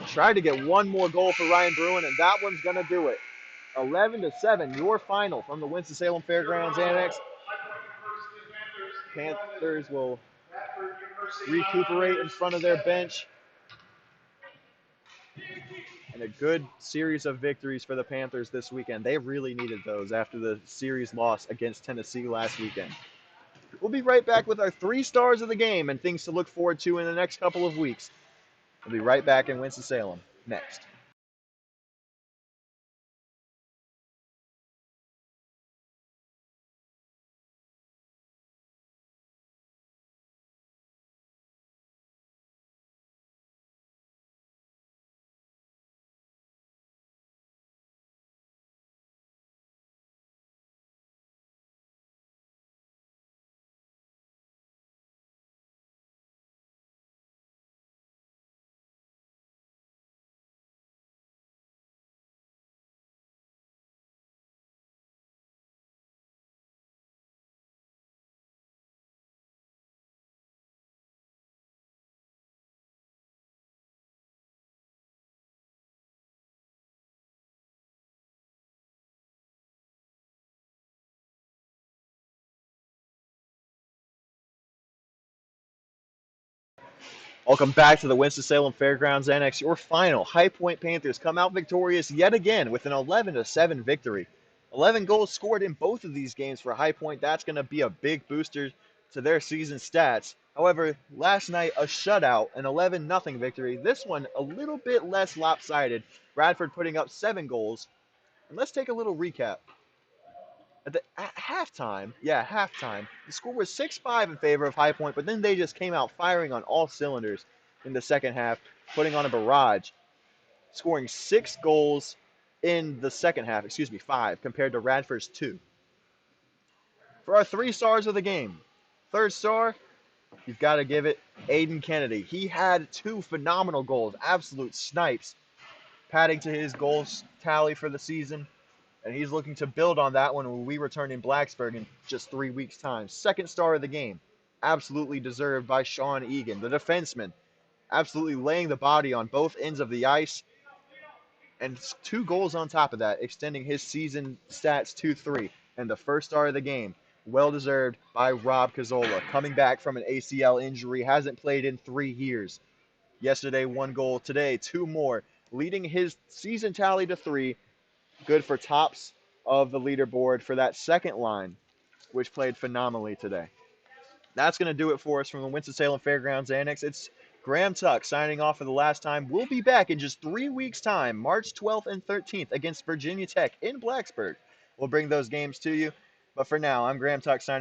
Tried to get one more goal for Ryan Bruin, and that one's going to do it. 11-7, your final from the Winston-Salem Fairgrounds Annex. Panthers will recuperate in front of their bench. And a good series of victories for the Panthers this weekend. They really needed those after the series loss against Tennessee last weekend. We'll be right back with our 3 stars of the game and things to look forward to in the next couple of weeks. We'll be right back in Winston-Salem next. Welcome back to the Winston-Salem Fairgrounds Annex. Your final High Point Panthers come out victorious yet again with an 11-7 victory. 11 goals scored in both of these games for High Point. That's going to be a big booster to their season stats. However, last night a shutout, an 11-0 victory. This one a little bit less lopsided. Radford putting up 7 goals. And let's take a little recap. At halftime, the score was 6-5 in favor of High Point, but then they just came out firing on all cylinders in the second half, putting on a barrage, scoring 6 goals in the second half, 5, compared to Radford's 2. For our 3 stars of the game, third star, you've got to give it Aiden Kennedy. He had 2 phenomenal goals, absolute snipes, padding to his goals tally for the season. And he's looking to build on that one when we return in Blacksburg in just 3 weeks' time. Second star of the game, absolutely deserved by Sean Egan, the defenseman, absolutely laying the body on both ends of the ice, and 2 goals on top of that, extending his season stats to 3. And the first star of the game, well deserved by Rob Cazzola, coming back from an ACL injury, hasn't played in 3 years. Yesterday, 1 goal, today 2 more, leading his season tally to 3. Good for tops of the leaderboard for that second line, which played phenomenally today. That's going to do it for us from the Winston-Salem Fairgrounds Annex. It's Graham Tuck signing off for the last time. We'll be back in just 3 weeks' time, March 12th and 13th, against Virginia Tech in Blacksburg. We'll bring those games to you. But for now, I'm Graham Tuck signing